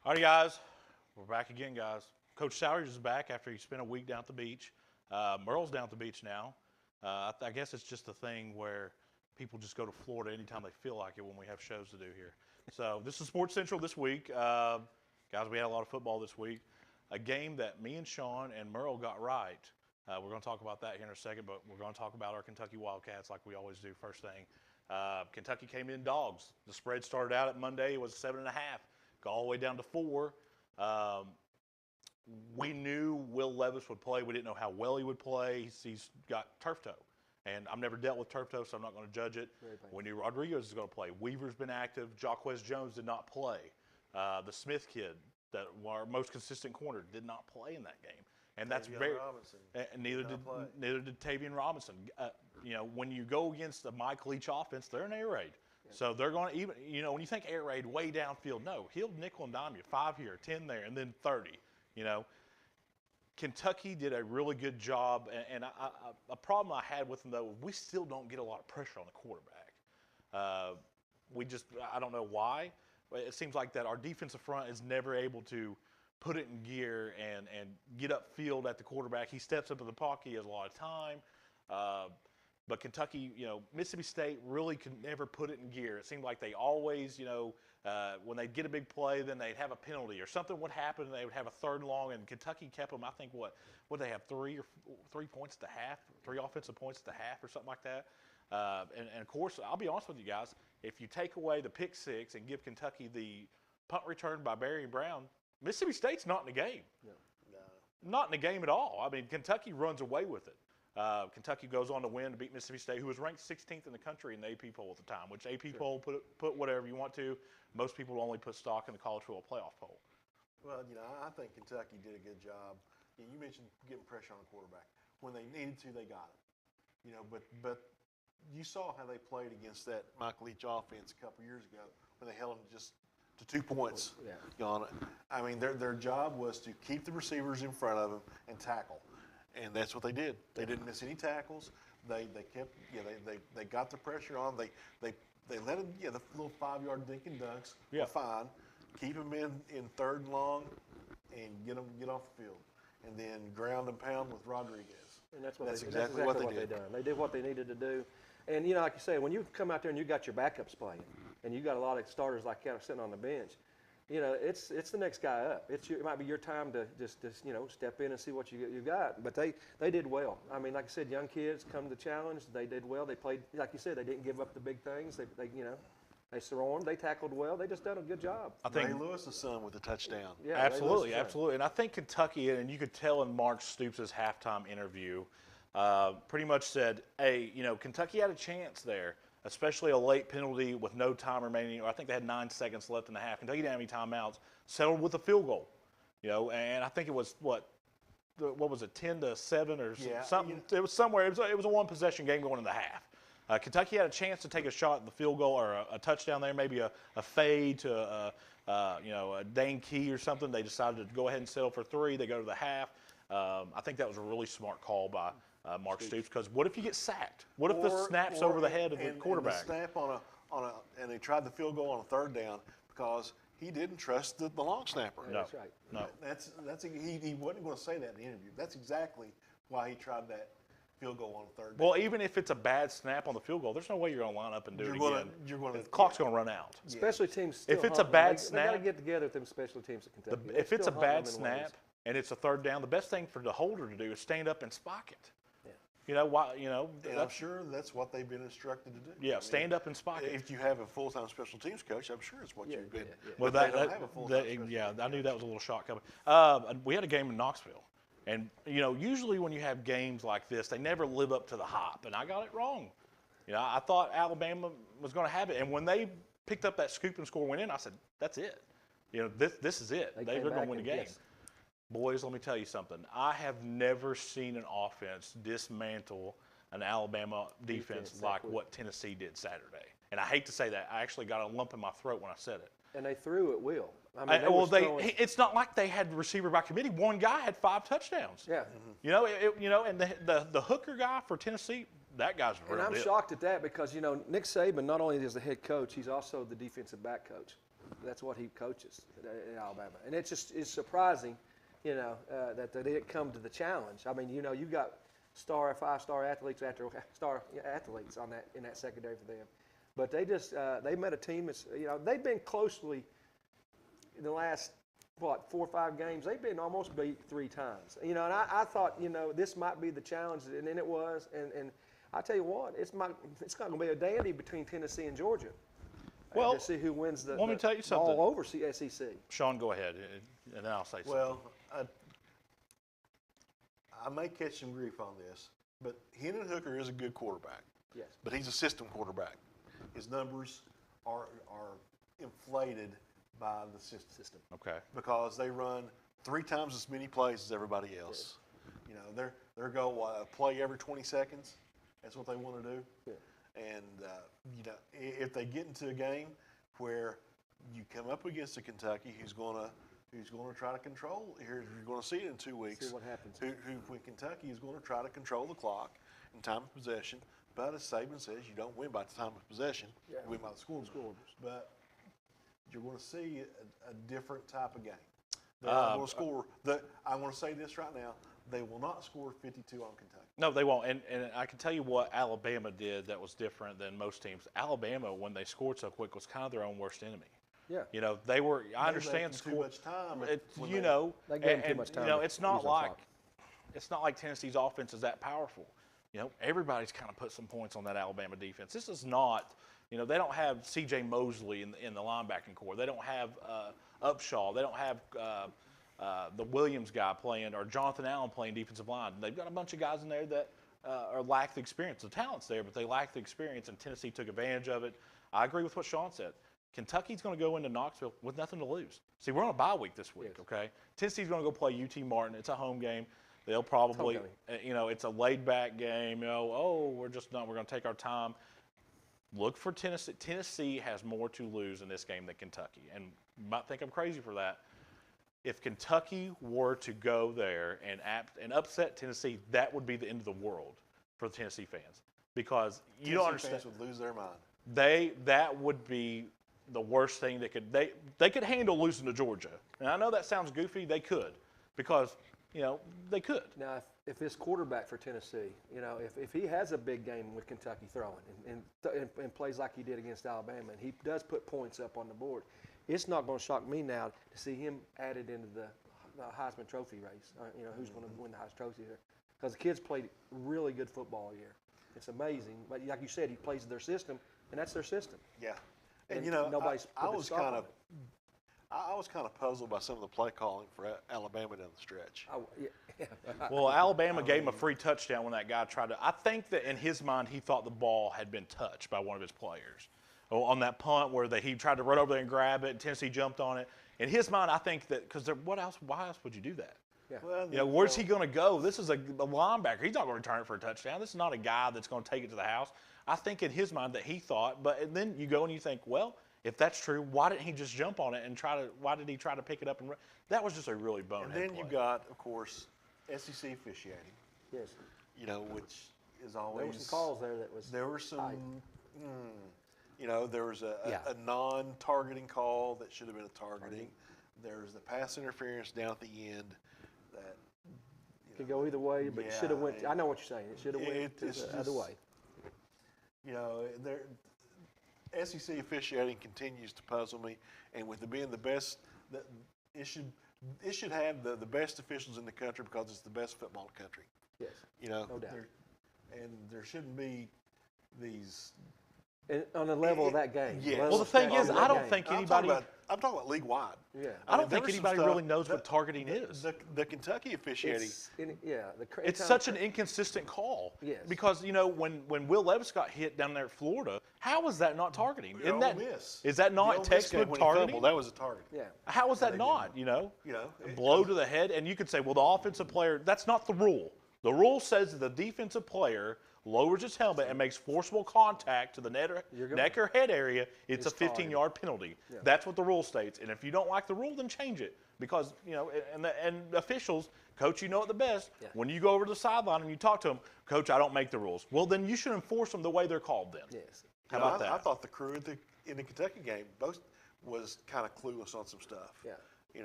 All right, guys, we're back again, guys. Coach Sowers is back after he spent a week down at the beach. Merle's down at the beach now. I guess it's just a thing where people just go to Florida anytime they feel like it when we have shows to do here. So this is Sports Central this week. Guys, we had a lot of football this week. A game that me and Sean and Merle got right. We're going to talk about that here in a second, but we're going to talk about our Kentucky Wildcats like we always do first thing. Kentucky came in dogs. The spread started out at Monday. It was 7.5. Got all the way down to 4. We knew Will Levis would play. We didn't know how well he would play. He's got turf toe. And I've never dealt with turf toe, so I'm not going to judge it. We knew Rodriguez is going to play. Weaver's been active. Jaquez Jones did not play. The Smith kid, that our most consistent corner, did not play in that game. And that's very – neither did Tavian Robinson. When you go against the Mike Leach offense, they're an air raid. So they're going to even, when you think air raid way downfield, no, he'll nickel and dime you, 5 here, 10 there, and then 30. Kentucky did a really good job, and a problem I had with them, though, we still don't get a lot of pressure on the quarterback. I don't know why. It seems like that our defensive front is never able to put it in gear and get upfield at the quarterback. He steps up in the pocket, he has a lot of time. But Kentucky, Mississippi State really could never put it in gear. It seemed like they always, when they'd get a big play, then they'd have a penalty or something would happen, and they would have a 3rd and long. And Kentucky kept them, I think, what they have 3 points at the half, 3 offensive points at the half or something like that. And of course, I'll be honest with you guys, if you take away the pick 6 and give Kentucky the punt return by Barry Brown, Mississippi State's not in the game. No. Not in the game at all. I mean, Kentucky runs away with it. Kentucky goes on to win to beat Mississippi State, who was ranked 16th in the country in the AP poll at the time, which AP poll put whatever you want to. Most people only put stock in the college football playoff poll. Well, I think Kentucky did a good job. You mentioned getting pressure on the quarterback. When they needed to, they got it. But you saw how they played against that Mike Leach offense a couple years ago when they held them just to 2 points. Yeah. I mean, their job was to keep the receivers in front of them and tackle. And that's what they did. They didn't miss any tackles. They kept, they got the pressure on. They let them, the little 5-yard dink and dunks were fine. Keep them in 3rd and long, and get off the field, and then ground and pound with Rodriguez. And that's exactly what they did. They did what they needed to do. And like you say, when you come out there and you got your backups playing, and you got a lot of starters like kind of sitting on the bench, it's the next guy up. It might be your time to just step in and see what you got. But they did well. I mean, like I said, young kids come to the challenge. They did well. They played, like you said, they didn't give up the big things. They swarmed. They tackled well. They just done a good job. I think Ray Lewis' son with a touchdown. Yeah, absolutely. And I think Kentucky, and you could tell in Mark Stoops' halftime interview, pretty much said, hey, Kentucky had a chance there, especially a late penalty with no time remaining. I think they had 9 seconds left in the half. Kentucky didn't have any timeouts. Settled with a field goal, and I think it was what was it, 10-7 or something? It was somewhere. It was a 1-possession game going into the half. Kentucky had a chance to take a shot at the field goal or a touchdown there, maybe a fade to a Dane Key or something. They decided to go ahead and settle for 3. They go to the half. I think that was a really smart call by Mark Stoops, because what if you get sacked? What if the snap's over the head of the quarterback? And the snap and they tried the field goal on a 3rd down because he didn't trust the long snapper. No, that's right. No. He wasn't going to say that in the interview. That's exactly why he tried that field goal on a 3rd down. Well, even if it's a bad snap on the field goal, there's no way you're going to line up and do it again. The clock's going to run out. Special teams. If it's a bad snap, they got to get together with them special teams at Kentucky. If it's a bad snap, and it's a third down, the best thing for the holder to do is stand up and spike it. Yeah. You know why? You know, And I'm sure that's what they've been instructed to do. yeah, stand up and spike it. If you have a full-time special teams coach, I'm sure it's what Yeah, you've been. yeah, yeah. Well, But they don't have a full-time special yeah, teams I knew coach. that was a little shock coming. We had a game in Knoxville, and you know, usually when you have games like this, they never live up to the hype, and I got it wrong. You know, I thought Alabama was going to have it, and when they picked up that scoop and score went in, I said, "That's it. You know, this is it. They're going to win the game." Yes. Boys, let me tell you something. I have never seen an offense dismantle an Alabama defense that like quick. what Tennessee did Saturday. And I hate to say that. I actually got a lump in my throat when I said it. And they threw at will. I mean, Well, was throwing- it's not like they had receiver by committee. One guy had 5 touchdowns. yeah. You know, you know, and the hooker guy for Tennessee, that guy's a real And I'm deal. shocked at that because, you know, Nick Saban, not only is the head coach, he's also the defensive back coach. That's what he coaches at Alabama. And it's surprising, you know, that they didn't come to the challenge. I mean, you know, you've got 5-star athletes athletes on that in that secondary for them. But they just they met a team that's, you know, they've been closely in the last 4 or 5 games. They've been almost beat 3 times. You know, and I thought, you know, this might be the challenge, and then it was. And I tell you what, it's not going to be a dandy between Tennessee and Georgia. Well, to see who wins the let me tell you something. all over SEC. Sean, go ahead, and then I'll say something. Well, I may catch some grief on this, but Hendon Hooker is a good quarterback. Yes. But he's a system quarterback. His numbers are inflated by the system Okay. because they run 3 times as many plays as everybody else. You know, they're go play every 20 seconds. That's what they want to do. Yeah. And you know, if they get into a game where you come up against a Kentucky who's going to try to control, you're going to see it in 2 weeks. See what happens. When Kentucky is going to try to control the clock and time of possession. But as Saban says, you don't win by the time of possession. Yeah. You win by the score numbers. But you're going to see a different type of game. They're not going to score. I want to say this right now. They will not score 52 on Kentucky. No, they won't. And I can tell you what Alabama did that was different than most teams. Alabama, when they scored so quick, was kind of their own worst enemy. Yeah. You know, they were. I They understand left them too much time. You know, They gave them too much time You know, to it's not use the like clock. it's not like Tennessee's offense is that powerful. You know, everybody's kind of put some points on that Alabama defense. This is not. You know, they don't have C.J. Mosley in the linebacking core. They don't have Upshaw. They don't have the Williams guy playing or Jonathan Allen playing defensive line. They've got a bunch of guys in there that lack the experience. The talent's there, but they lack the experience, and Tennessee took advantage of it. I agree with what Sean said. Kentucky's going to go into Knoxville with nothing to lose. See, we're on a bye week this week, Yes. okay? Tennessee's going to go play UT Martin. It's a home game. They'll probably, you know, it's a laid-back game. You know, we're going to take our time. Look for Tennessee. Tennessee has more to lose in this game than Kentucky, and you might think I'm crazy for that. If Kentucky were to go there and upset Tennessee, that would be the end of the world for the Tennessee fans, because you don't Tennessee understand. fans would lose their mind. That would be the worst thing they could handle losing to Georgia. And I know that sounds goofy. They could, because you know they could. Now, if this quarterback for Tennessee, you know, if he has a big game with Kentucky throwing and plays like he did against Alabama, and he does put points up on the board, it's not going to shock me now to see him added into the Heisman Trophy race. You know, who's going to win the Heisman Trophy here? Because the kids played really good football all year. It's amazing. But like you said, he plays their system, and that's their system. Yeah. And And you know, nobody's I put a was stop kind on of, I was kind of puzzled by some of the play calling for Alabama down the stretch. Well, Alabama gave him a free touchdown when that guy tried to. I think that in his mind, he thought the ball had been touched by one of his players. On that punt where he tried to run over there and grab it, and Tennessee jumped on it. In his mind, I think that because why else would you do that? Yeah. Well, You know, where's he going to go? This is a linebacker. He's not going to return it for a touchdown. This is not a guy that's going to take it to the house. I think in his mind that he thought, but then you go and you think, well, if that's true, why didn't he just jump on it and why did he try to pick it up and run? That was just a really bonehead And then play. you got, of course, SEC officiating, Yes. you know, which is always. There were some calls there that was. There were some, tight. you know, there was a non-targeting call that should have been a targeting. There's the pass interference down at the end that Could go either way, but it Yeah, should have went. I know what you're saying. It should have went it's the other just- way. you know, SEC officiating continues to puzzle me, and with it being the best, it should it should have the best officials in the country because it's the best football country. Yes. You know, No doubt. And there shouldn't be these. And on the level of that game. Yeah. level Well, the of thing stature is, of I that don't game. think I'm talking anybody. about league wide. Yeah. I don't there think was some anybody stuff really knows what that- targeting is. The Kentucky officiating. It's such an inconsistent call. Yes. Because when Will Levis got hit down there at Florida, how was that not targeting? Ole Miss. Is that The not Ole Miss textbook game when he targeting? fumbled, that was a target. Yeah. How is that they not? didn't. A blow to the head, and you could say, well, the offensive player. That's not the rule. The rule says that the defensive player lowers his helmet and makes forcible contact to the neck or head area, it's a It's targeted. 15-yard penalty. Yeah. That's what the rule states. And if you don't like the rule, then change it. Because, and officials, Coach, you know it the best. Yeah. When you go over to the sideline and you talk to them, Coach, I don't make the rules. Well, then you should enforce them the way they're called then. Yes. How about that? I thought the crew in the Kentucky game both was kind of clueless on some stuff. Yeah.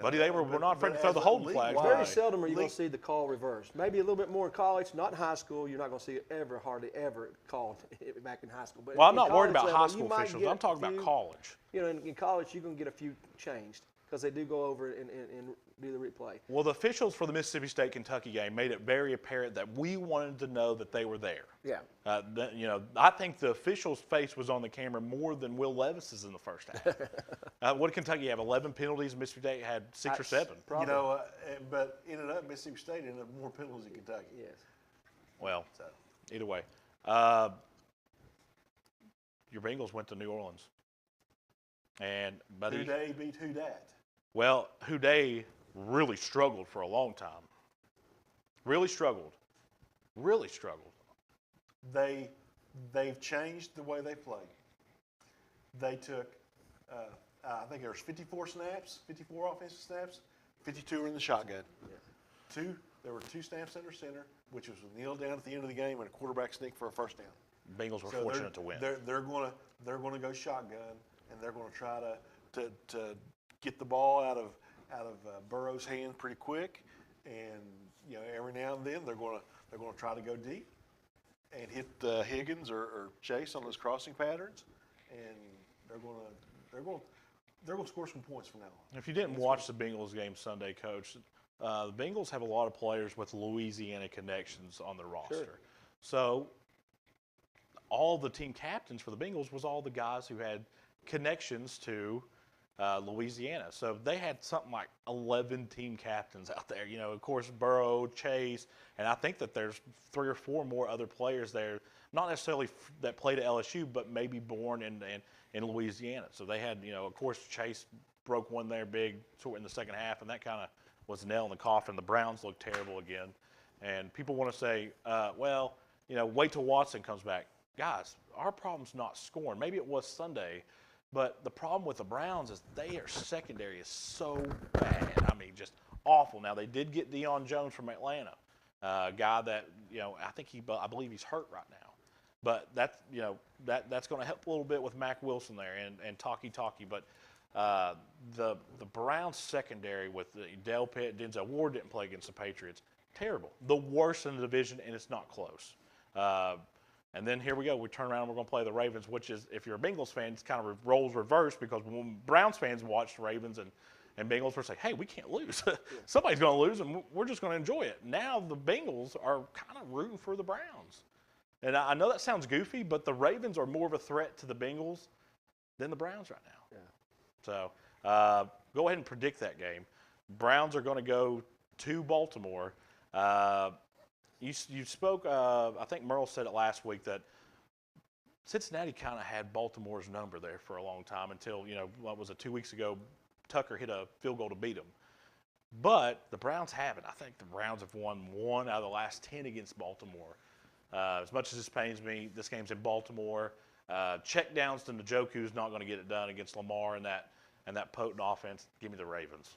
But they were not afraid to throw the holding flags. Very Right. seldom are you going to see the call reversed. Maybe a little bit more in college, not in high school. You're not going to see it hardly ever called back in high school. But Well, I'm in not worried college about high level, school you might officials. get I'm talking a about few- college. In college, you're going to get a few changed because they do go over and do the replay. Well, the officials for the Mississippi State-Kentucky game made it very apparent that we wanted to know that they were there. Yeah. I think the official's face was on the camera more than Will Levis's in the first half. What did Kentucky have? 11 penalties. Mississippi State had 6 or 7. Probably. But ended up Mississippi State ended up more penalties than Kentucky. Yes. Well, either way. Your Bengals went to New Orleans. And, buddy, Who they beat who dat? well, Houday really struggled for a long time. Really struggled. They've changed the way they play. They took, I think there was 54 snaps, 54 offensive snaps, 52 were in the shotgun. There were 2 snaps under center, which was a kneel down at the end of the game and a quarterback sneak for a first down. Bengals were So fortunate to win. They're gonna go shotgun, and they're gonna try to get the ball out of Burrow's hand pretty quick, and every now and then they're gonna try to go deep and hit Higgins or Chase on those crossing patterns, and they're gonna score some points from now on. If you didn't watch the Bengals game Sunday, Coach, the Bengals have a lot of players with Louisiana connections on their roster. Sure. So all the team captains for the Bengals was all the guys who had connections to Louisiana. So they had something like 11 team captains out there. Of course, Burrow, Chase, and I think that there's 3 or 4 more other players there, not necessarily that played at LSU, but maybe born in Louisiana. So they had, of course, Chase broke one there big in the second half, and that kind of was a nail in the coffin. The Browns looked terrible again. And people want to say, wait till Watson comes back. Guys, our problem's not scoring. Maybe it was Sunday, but the problem with the Browns is their secondary is so bad. I mean, just awful. Now, they did get Deion Jones from Atlanta, a guy that, I believe he's hurt right now. But that's going to help a little bit with Mac Wilson there and Talkie. But the Browns secondary with Del Pitt, Denzel Ward didn't play against the Patriots. Terrible. The worst in the division, and it's not close. And then here we go. We turn around and we're going to play the Ravens, which is, if you're a Bengals fan, it's kind of roles reversed because when Browns fans watched Ravens and Bengals were saying, hey, we can't lose. Somebody's going to lose, and we're just going to enjoy it. Now the Bengals are kind of rooting for the Browns. And I know that sounds goofy, but the Ravens are more of a threat to the Bengals than the Browns right now. Yeah. So go ahead and predict that game. Browns are going to go to Baltimore. You spoke, I think Merle said it last week, that Cincinnati kind of had Baltimore's number there for a long time until, 2 weeks ago, Tucker hit a field goal to beat them. But the Browns haven't. I think the Browns have won 1 out of the last 10 against Baltimore. As much as this pains me, this game's in Baltimore. Check downs to Njoku's not going to get it done against Lamar and that potent offense. Give me the Ravens.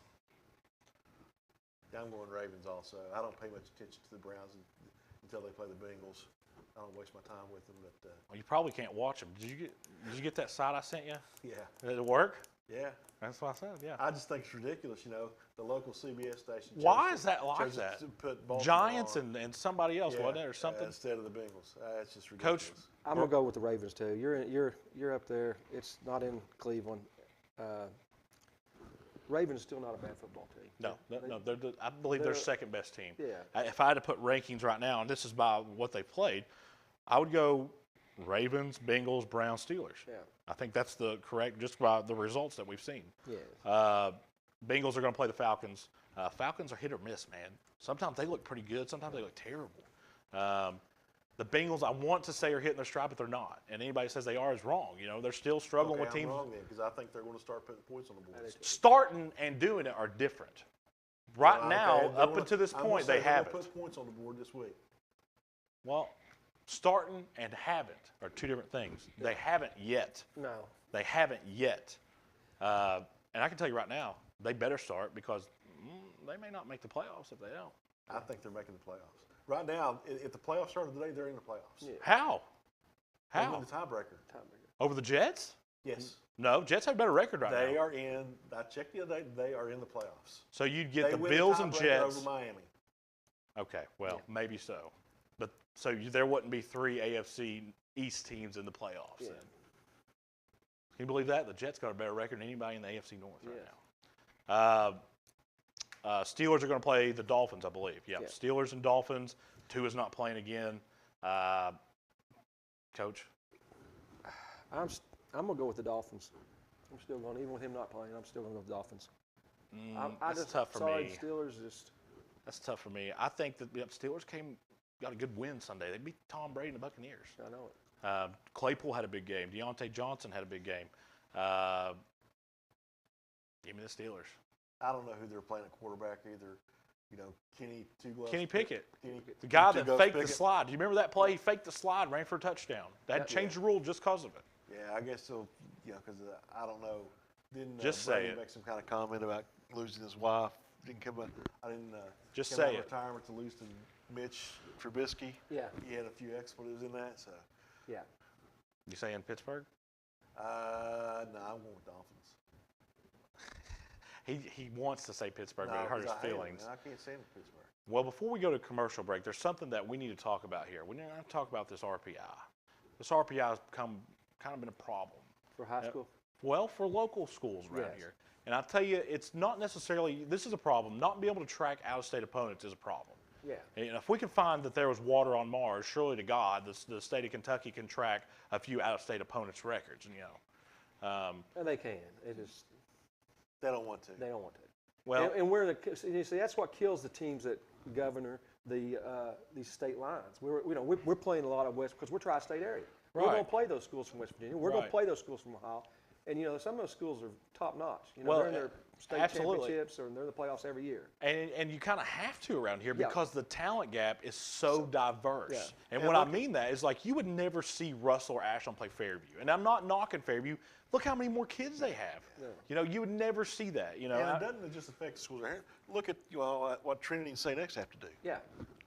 I'm going Ravens also. I don't pay much attention to the Browns until they play the Bengals. I don't waste my time with them. But Well, you probably can't watch them. Did you get that site I sent you? yeah, Did it work? yeah. That's what I said. Yeah. I just think it's ridiculous. The local CBS station. Why chose is that like chose that? To put Baltimore Giants on. and somebody else, wasn't it, or something? instead of the Bengals. It's just ridiculous. Coach, I'm gonna go with the Ravens too. You're up there. It's not in Cleveland. Ravens still not a bad football team. No. I believe they're second best team. Yeah. If I had to put rankings right now, and this is by what they played, I would go Ravens, Bengals, Browns, Steelers. Yeah. I think that's the correct, just by the results that we've seen. Yes. Bengals are going to play the Falcons. Falcons are hit or miss, man. Sometimes they look pretty good. Sometimes they look terrible. The Bengals, I want to say, are hitting their stride, but they're not. And anybody who says they are is wrong. You know, they're still struggling with I'm teams. wrong then, because I think they're going to start putting points on the board. Starting and doing it are different. Right Well, now, okay, up until this I'm gonna point, say they they're gonna haven't. put points on the board this week. Well, starting and haven't are two different things. They haven't yet. No. They haven't yet. And I can tell you right now, they better start because they may not make the playoffs if they don't. I think they're making the playoffs. Right now, if the playoffs started today, they're in the playoffs. Yeah. How? They're How? in the tiebreaker. Over the Jets? Yes. No, Jets have a better record right They now. are in. I checked the other day. They are in the playoffs. So you'd get They the win Bills and tiebreaker Jets. over Miami. Okay, well, maybe so. But so there wouldn't be 3 AFC East teams in the playoffs then. Can you believe that? The Jets got a better record than anybody in the AFC North right now. Steelers are going to play the Dolphins, I believe. Yeah, Steelers and Dolphins. Tua's not playing again. Coach? I'm going to go with the Dolphins. I'm still going, even with him not playing, I'm still going to go with the Dolphins. That's tough for sorry, me. Steelers just. That's tough for me. I think that Steelers got a good win Sunday. They beat Tom Brady and the Buccaneers. I know it. Claypool had a big game. Deontay Johnson had a big game. Give me the Steelers. I don't know who they're playing at quarterback either. You know, Kenny Pickett. Kenny, The guy Two that Gloves faked the Pickett. slide. Do you remember that play? He faked the slide, ran for a touchdown. They had to change the rule just because of it. Yeah, I guess so. You know, because I don't know. Didn't Just say Brady it. make some kind of comment about losing his wife? Didn't come out. I didn't. Just come say out of it. retirement to lose to Mitch Trubisky. Yeah. He had a few expletives in that. So. Yeah. You saying Pittsburgh? No, I want Dolphins. He wants to say Pittsburgh, but No, it hurt 'cause his I hate 'em, feelings. man. I can't stand Pittsburgh. Well, before we go to commercial break, there's something that we need to talk about here. We need to talk about this RPI. This RPI has kind of been a problem. For high school? Well, for local schools around Yes. here. And I tell you, it's not necessarily, this is a problem. Not being able to track out-of-state opponents is a problem. Yeah. And if we can find that there was water on Mars, surely to God, the state of Kentucky can track a few out-of-state opponents' records. And, And they can. It is. They don't want to. They don't want to. well, And we're you see, that's what kills the teams that govern these state lines. We're playing a lot of West because we're tri-state area. We're going Right. to play those schools from West Virginia. We're going to Right. play those schools from Ohio. And some of those schools are top notch. Well, they're in their state absolutely. championships or they're in the playoffs every year. and you kind of have to around here Yeah. because the talent gap is so diverse. Yeah. And And what I look- mean that is like you would never see Russell or Ashland play Fairview. And I'm not knocking Fairview. Look how many more kids they have. Yeah. You would never see that. And it doesn't just affect the schools. Look at what Trinity and St. X have to do. Yeah.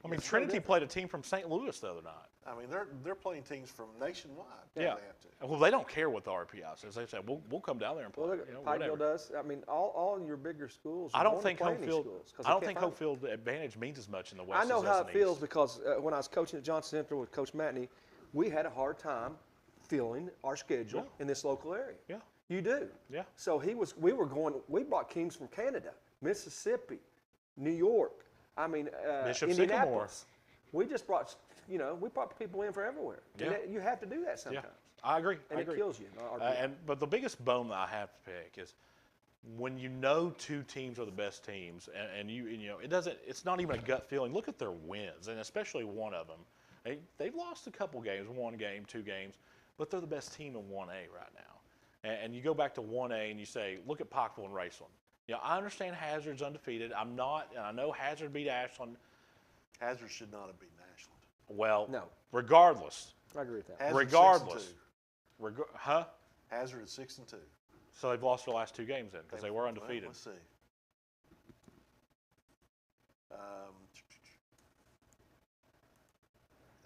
I mean, It's so Trinity different. played a team from St. Louis the other night. I mean, they're playing teams from nationwide. Yeah. They have to. Well, they don't care what the RPI says. They said, we'll come down there and play. Well, look, Pikeville whatever. does. I mean, all your bigger schools. I are don't going think to play home in these field. schools 'cause I they don't can't think find home field advantage means as much in the West. I know as how in it the feels East. because when I was coaching at Johnson Central with Coach Matney, we had a hard time filling our schedule in this local area. Yeah. You do. Yeah. So we brought teams from Canada, Mississippi, New York. I mean, Bishop Indianapolis. We just brought, we brought people in from everywhere. Yeah. And you have to do that Yeah, sometimes. I agree. And I it agree. kills you. But the biggest bone that I have to pick is when you know two teams are the best teams, and it's not even a gut feeling. Look at their wins, and especially one of them. They've lost a couple games, 1 game, 2 games, but they're the best team in 1A right now. And you go back to 1A and you say, look at Pikeville and Raceland. I understand Hazard's undefeated. I know Hazard beat Ashland. Hazard should not have beaten Ashland. Well, No. regardless. I agree with that. Hazard's Regardless. 6-2. Hazard is 6-2. So they've lost their last 2 games then because they were undefeated. Well, let's see.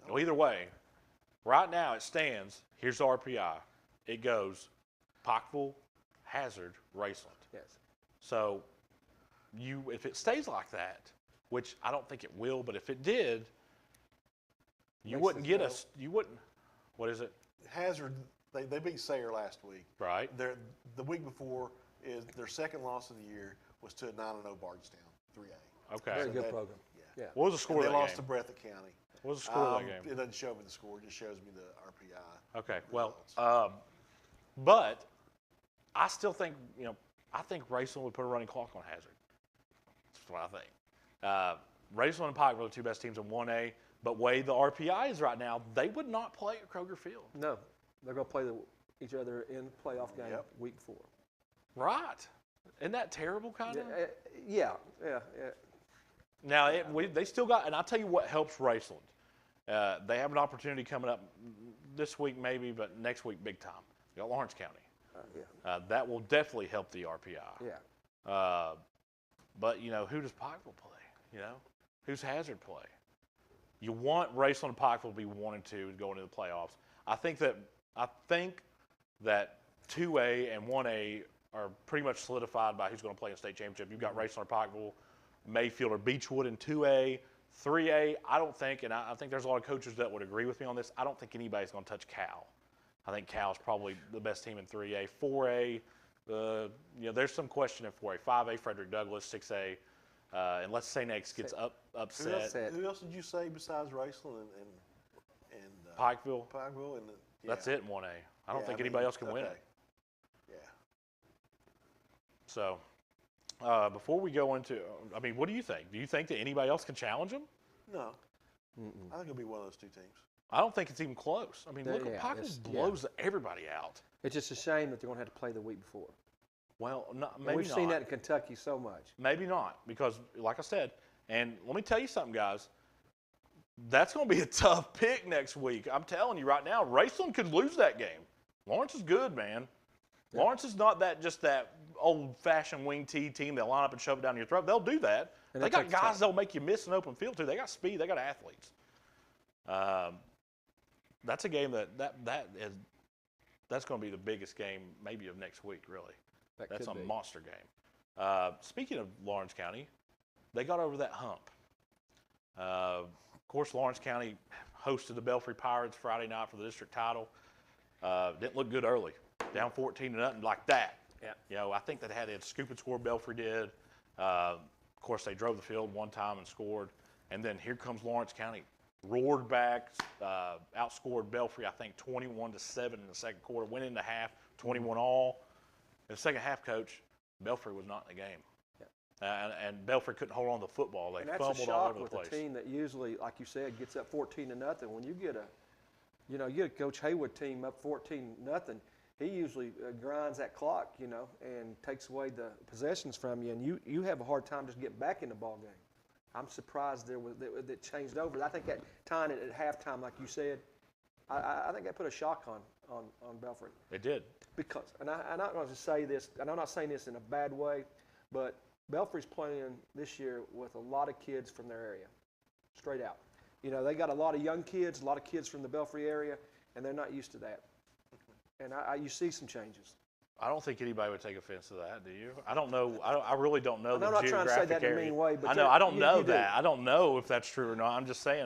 Well, either way, right now it stands. Here's the RPI. It goes Pikeville, Hazard, Raceland. Yes. So if it stays like that, which I don't think it will, but if it did, you Makes wouldn't us get know. us. You wouldn't. What is it? Hazard, they beat Sayre last week. Right. The week before, is their second loss of the year was to a 9-0 Bardstown, 3A. Okay. Very So good that- program. Yeah. Yeah. What was the score And of they that lost to game? Breathitt County. What was the score of that game? It doesn't show me the score; it just shows me the RPI. Okay. Well, results. but I still think I think Raceland would put a running clock on Hazard. That's what I think. Raceland and Pikeville are the two best teams in 1A, but way the RPI is right now, they would not play at Kroger Field. No, they're going to play each other in the playoff game Yep. week 4. Right? Isn't that terrible, kind of? Yeah. Now they still got, and I'll tell you what helps Raceland. They have an opportunity coming up this week, maybe, but next week, big time. They got Lawrence County. That will definitely help the RPI. Yeah. But who does Pikeville play? Who's Hazard play? You want Raceland and Pikeville to be 1 and 2 going into the playoffs. I think that 2A and 1A are pretty much solidified by who's going to play in the state championship. You've got Raceland or Pikeville, Mayfield or Beechwood in 2A. 3A, I don't think, and I think there's a lot of coaches that would agree with me on this, I don't think anybody's going to touch Cal. I think Cal's probably the best team in 3A. 4A, there's some question in 4A. 5A, Frederick Douglass. 6A, unless St. X gets upset. Who else did you say besides Raceland and Pikeville. Pikeville and That's it in 1A. I don't think anybody else can win it. Yeah. So, before we go into, what do you think? Do you think that anybody else can challenge them? No. I think it'll be one of those two teams. I don't think it's even close. Look, Yeah, Pikeville blows everybody out. It's just a shame that they're going to have to play the week before. Well, maybe And we've not. seen that in Kentucky so much. Maybe not, because like I said, and let me tell you something, guys. That's going to be a tough pick next week. I'm telling you right now, Raceland could lose that game. Lawrence is good, man. Yeah. Lawrence is not just that old-fashioned wing T team that line up and shove it down your throat. They'll do that. And they got guys that'll make you miss an open field too. They got speed. They got athletes. That's a game that's going to be the biggest game maybe of next week, really. That's a monster game. Speaking of Lawrence County, they got over that hump. Of course, Lawrence County hosted the Belfry Pirates Friday night for the district title. Didn't look good early. Down 14-0 like that. Yeah. I think they had a scoop and score. Belfry did. Of course, they drove the field one time and scored. And then here comes Lawrence County. Roared back, outscored Belfry, I think, 21-7 in the second quarter. Went into half, 21 all. In the second half, Coach, Belfry was not in the game. And Belfry couldn't hold on to the football. They fumbled all over the place. That's a shock with a team that usually, like you said, gets up 14-0. When you get a Coach Haywood team up 14-0, he usually grinds that clock, and takes away the possessions from you, and you have a hard time just getting back in the ball game. I'm surprised that changed over. I think that tying it at halftime, like you said, I think that put a shock on Belfry. It did. Because, and I'm not going to say this, and I'm not saying this in a bad way, but Belfry's playing this year with a lot of kids from their area, straight out. They got a lot of young kids, a lot of kids from the Belfry area, and they're not used to that. And you see some changes. I don't think anybody would take offense to that, do you? I don't know. I really don't know the I'm not trying to say that in a mean way, but I know. I don't know that. I don't know if that's true or not. I'm just saying.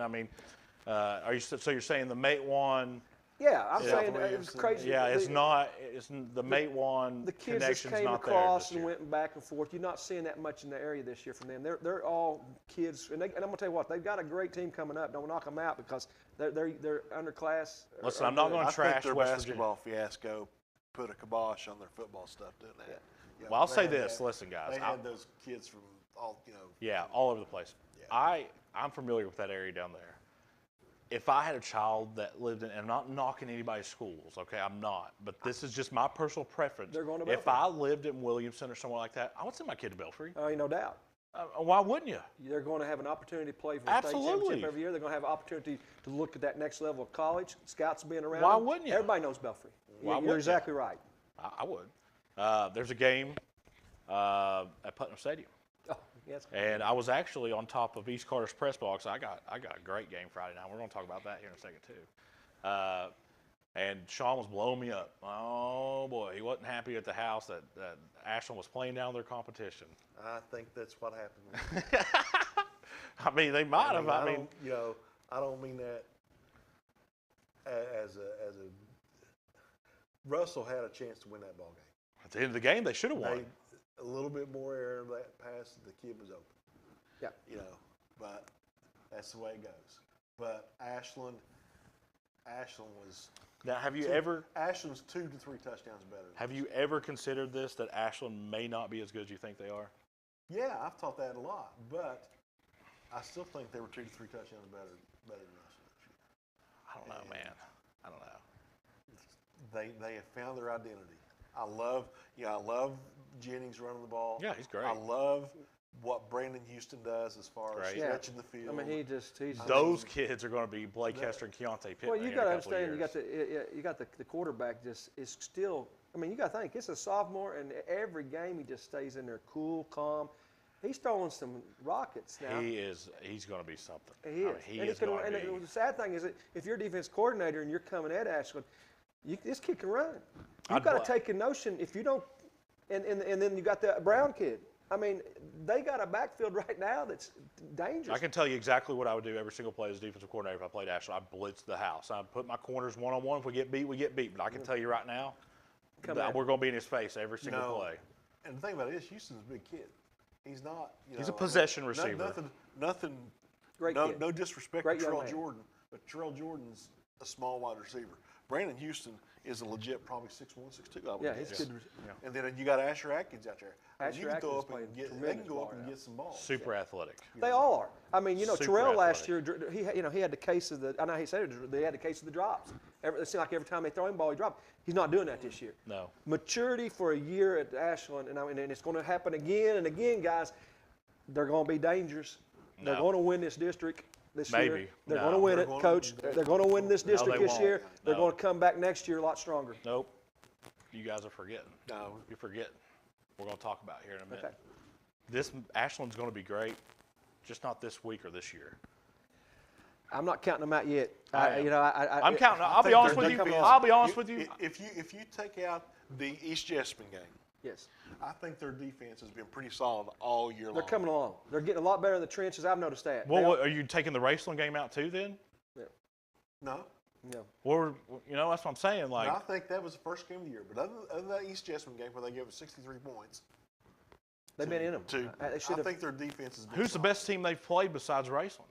So you're saying the Matewan? Yeah, I'm saying it's crazy. Yeah, it's not. It's the Matewan. The kids connection's just came not across there and went back and forth. You're not seeing that much in the area this year from them. They're all kids, and I'm gonna tell you what, they've got a great team coming up. Don't knock them out because they're underclass. Listen, I'm not going to trash their West basketball fiasco put a kibosh on their football stuff, didn't it? Yeah. Well, I'll say this. Listen, guys. They had those kids from all, Yeah, all over the place. Yeah. I'm familiar with that area down there. If I had a child that lived in, and I'm not knocking anybody's schools, okay, I'm not, but this is just my personal preference. They're going to Belfry. If I lived in Williamson or somewhere like that, I would send my kid to Belfry. Ain't no doubt. Why wouldn't you? They're going to have an opportunity to play for the state championship every year. They're going to have an opportunity to look at that next level of college. Scouts being around. Why wouldn't you? Everybody knows Belfry. You're exactly right. I would. There's a game at Putnam Stadium. Oh, yes. And I was actually on top of East Carter's press box. I got a great game Friday night. We're going to talk about that here in a second too. And Sean was blowing me up. Oh boy, he wasn't happy at the house that Ashland was playing down their competition. I think that's what happened. They might have. I don't mean that as a. Russell had a chance to win that ball game. At the end of the game, they should have won. A little bit more error of that pass, the kid was open. Yeah. You know, but that's the way it goes. But Ashland was. Now, have you ever Ashland's 2 to 3 touchdowns better. have you ever considered this, that Ashland may not be as good as you think they are? Yeah, I've thought that a lot, but I still think they were 2 to 3 touchdowns better than us. I don't know, man. I don't know. They have found their identity. I love Jennings running the ball. Yeah, he's great. I love what Brandon Houston does as far as Great. stretching the field. I mean, he's Those kids are going to be Blake Hester and Keontae Pittman. well. You in got to a couple of understand. years. You got the quarterback just is still. I mean, you got to think it's a sophomore, and every game he just stays in there cool, calm. He's throwing some rockets now. He's going to be something. He is. He and is going to be. the sad thing is that if you're a defense coordinator and you're coming at Ashland, this kid can run. You've got to take a notion if you don't, and then you got the Brown kid. I mean, they got a backfield right now that's dangerous. I can tell you exactly what I would do every single play as a defensive coordinator if I played Ashland. I'd blitz the house. I'd put my corners one-on-one. If we get beat, we get beat. But I can tell you right now, we're going to be in his face every single play. And the thing about it is, Houston's a big kid. He's not. He's a possession receiver. Nothing. Great kid. No disrespect Great to young Terrell man. Jordan, but Terrell Jordan's a small wide receiver. Brandon Houston is a legit, probably 6'1", 6'2". I would Yeah, guess. he's good. And then you got Asher Atkins out there. Asher you can go Atkins up and played get. They can tremendous go up ball and out. get some balls. Super athletic. They all are. I mean, Super Terrell last athletic. year, he had the case of the. I know he said it. They had the case of the drops. It seemed like every time they throw him the ball, he dropped. He's not doing that this year. No. Maturity for a year at Ashland, and it's going to happen again and again, guys. They're going to be dangerous. They're No. going to win this district this year. Maybe. They're No. going to win They're it, gonna- Coach. They're going to win this district they this won't. year. They're No. going to come back next year a lot stronger. Nope. You guys are forgetting. No. You're forgetting. We're going to talk about here in a minute. Okay. This Ashland's going to be great, just not this week or this year. I'm not counting them out yet. I am. I'm I- counting. I'll be think honest they're with you. coming I'll be honest with you. If you take out the East Jessamine game, Yes. I think their defense has been pretty solid all year long. They're coming along. They're getting a lot better in the trenches. I've noticed that. Well, what, are you taking the Raceland game out too then? No. No. Or that's what I'm saying. Like, I think that was the first game of the year. But other than that East Jessamine game where they gave us 63 points, They've been in them. They should I have. think their defense has been who's the solid. best team they've played besides Raceland?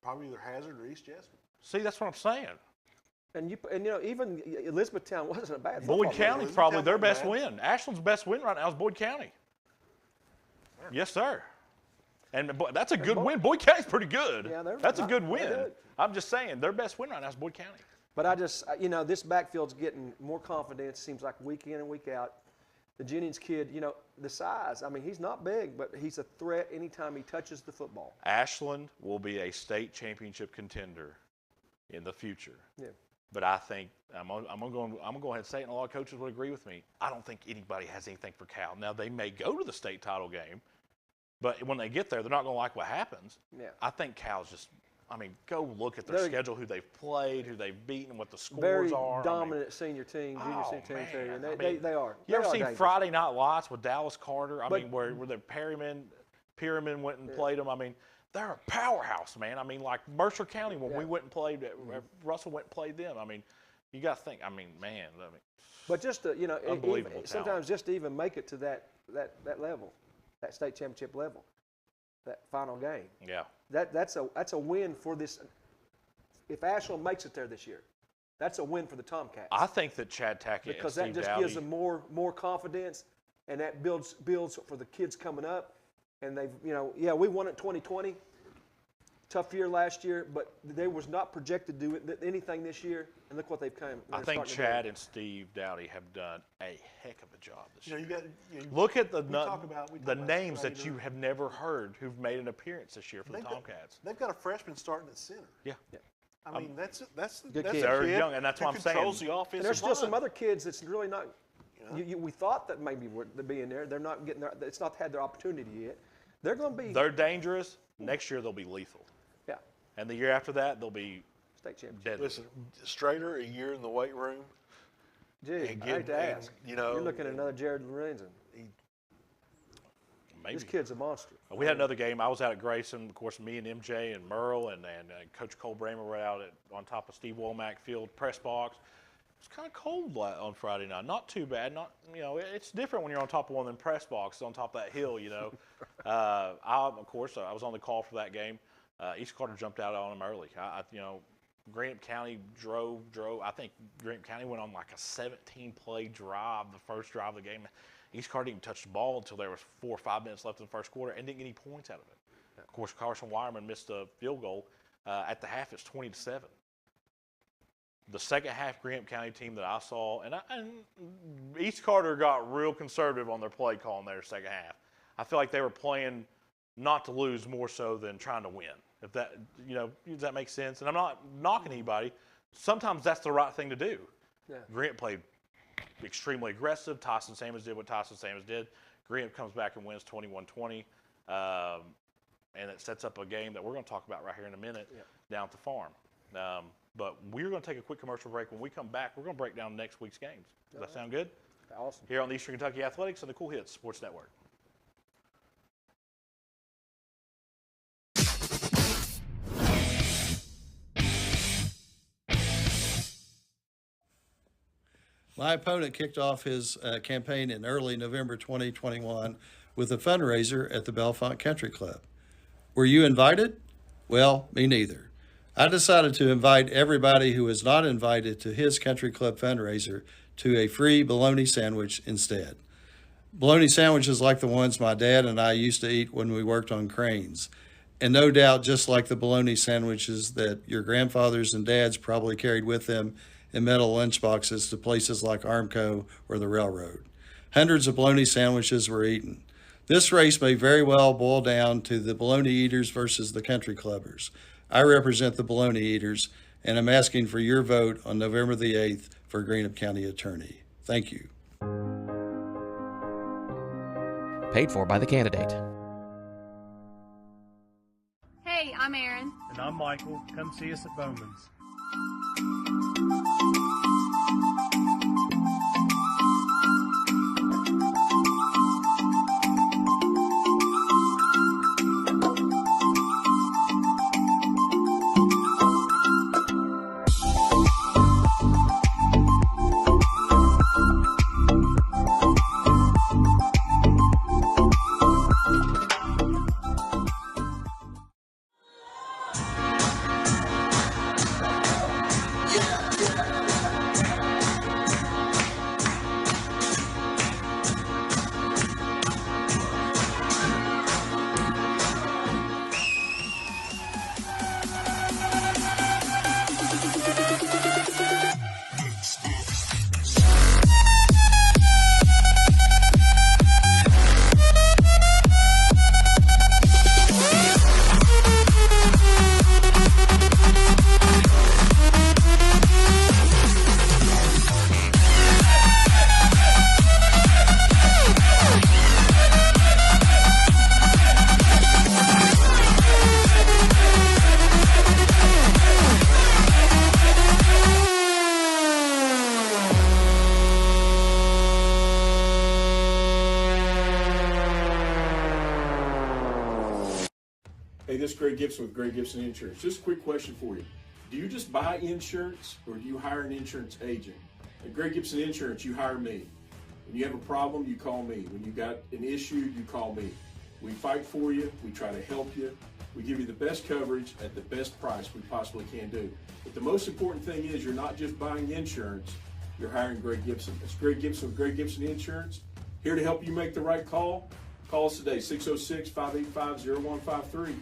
Probably either Hazard or East Jessamine. See, that's what I'm saying. And even Elizabethtown wasn't a bad. Boyd football game. County's probably their best wasn't win. Ashland's best win right now is Boyd County. Yes, sir. And that's a good win. Boyd County's pretty good. Yeah, that's a good they're win. good. I'm just saying, their best win right now is Boyd County. But I just, this backfield's getting more confidence. Seems like week in and week out. The Jennings kid, the size. I mean, he's not big, but he's a threat anytime he touches the football. Ashland will be a state championship contender in the future. Yeah. But I think I'm going to go ahead and say it, and a lot of coaches would agree with me. I don't think anybody has anything for Cal. Now, they may go to the state title game, but when they get there, they're not going to like what happens. Yeah. I think Cal's just, go look at their They're- schedule, who they've played, who they've beaten, what the scores Very are. dominant senior team, junior senior team too. And man. they are. You ever They are seen dangerous. Friday Night Lights with Dallas Carter? But- Where the Pyramid went and played them. They're a powerhouse, man. Like Mercer County when we went and played, Russell went and played them. You got to think. Man. But just to, Unbelievable talent. sometimes just to even make it to that level, that state championship level, that final game. Yeah. That's a win for this. If Ashland makes it there this year, that's a win for the Tomcats. I think that Chad Tackett because and Steve that just Dowdy, gives them more confidence, and that builds for the kids coming up. And they've, we won it 2020. Tough year last year, but they was not projected to do anything this year. And look what they've come. I they're think starting to do. Chad and Steve Dowdy have done a heck of a job this year. You got. Look at the we talk about names that Schrader. you have never heard who've made an appearance this year for the Tomcats. They've got a freshman starting at center. Yeah. That's Good a kid. They're kid young, and that's who what I'm saying. controls the offensive And there's still some line. other kids that's really not. We thought that maybe they'd be in there. They're not getting. It's not had their opportunity yet. They're going to be. They're dangerous. Next year they'll be lethal. Yeah. And the year after that they'll be State championship. deadly. Listen, Strader, a year in the weight room. Gee, I and hate to ask. you're looking at another Jared Lorenzen. Maybe. This kid's a monster. We had another game. I was out at Grayson. Of course, me and MJ and Merle and Coach Cole Bramer were out on top of Steve Womack Field press box. It's kind of cold on Friday night. Not too bad. Not, it's different when you're on top of one of them press boxes on top of that hill, Of course, I was on the call for that game. East Carter jumped out on them early. Greenup County drove. I think Greenup County went on like a 17-play drive, the first drive of the game. East Carter didn't even touch the ball until there was 4 or 5 minutes left in the first quarter and didn't get any points out of it. Of course, Carson Wireman missed a field goal. At the half, it's 20-7. The second half Greenup County team that I saw, and East Carter got real conservative on their play call in their second half. I feel like they were playing not to lose more so than trying to win. If that, does that make sense? And I'm not knocking anybody. Sometimes that's the right thing to do. Yeah. Greenup played extremely aggressive. Tyson Samuels did what Tyson Samuels did. Greenup comes back and wins 21-20. And it sets up a game that we're going to talk about right here in a minute down at the farm. But we're going to take a quick commercial break. When we come back, we're going to break down next week's games. Does that sound good? Awesome. Here on the Eastern Kentucky Athletics and the Cool Hits Sports Network. My opponent kicked off his campaign in early November 2021 with a fundraiser at the Bellefonte Country Club. Were you invited? Well, me neither. I decided to invite everybody who was not invited to his country club fundraiser to a free bologna sandwich instead. Bologna sandwiches like the ones my dad and I used to eat when we worked on cranes. And no doubt just like the bologna sandwiches that your grandfathers and dads probably carried with them in metal lunchboxes to places like Armco or the railroad. Hundreds of bologna sandwiches were eaten. This race may very well boil down to the bologna eaters versus the country clubbers. I represent the bologna eaters, and I'm asking for your vote on November the 8th for Greenup County Attorney. Thank you. Paid for by the candidate. Hey, I'm Erin. And I'm Michael. Come see us at Bowman's. Hey, this is Greg Gibson with Greg Gibson Insurance. Just a quick question for you. Do you just buy insurance or do you hire an insurance agent? At Greg Gibson Insurance, you hire me. When you have a problem, you call me. When you got an issue, you call me. We fight for you. We try to help you. We give you the best coverage at the best price we possibly can do. But the most important thing is you're not just buying insurance, you're hiring Greg Gibson. It's Greg Gibson with Greg Gibson Insurance. Here to help you make the right call. Call us today, 606-585-0153.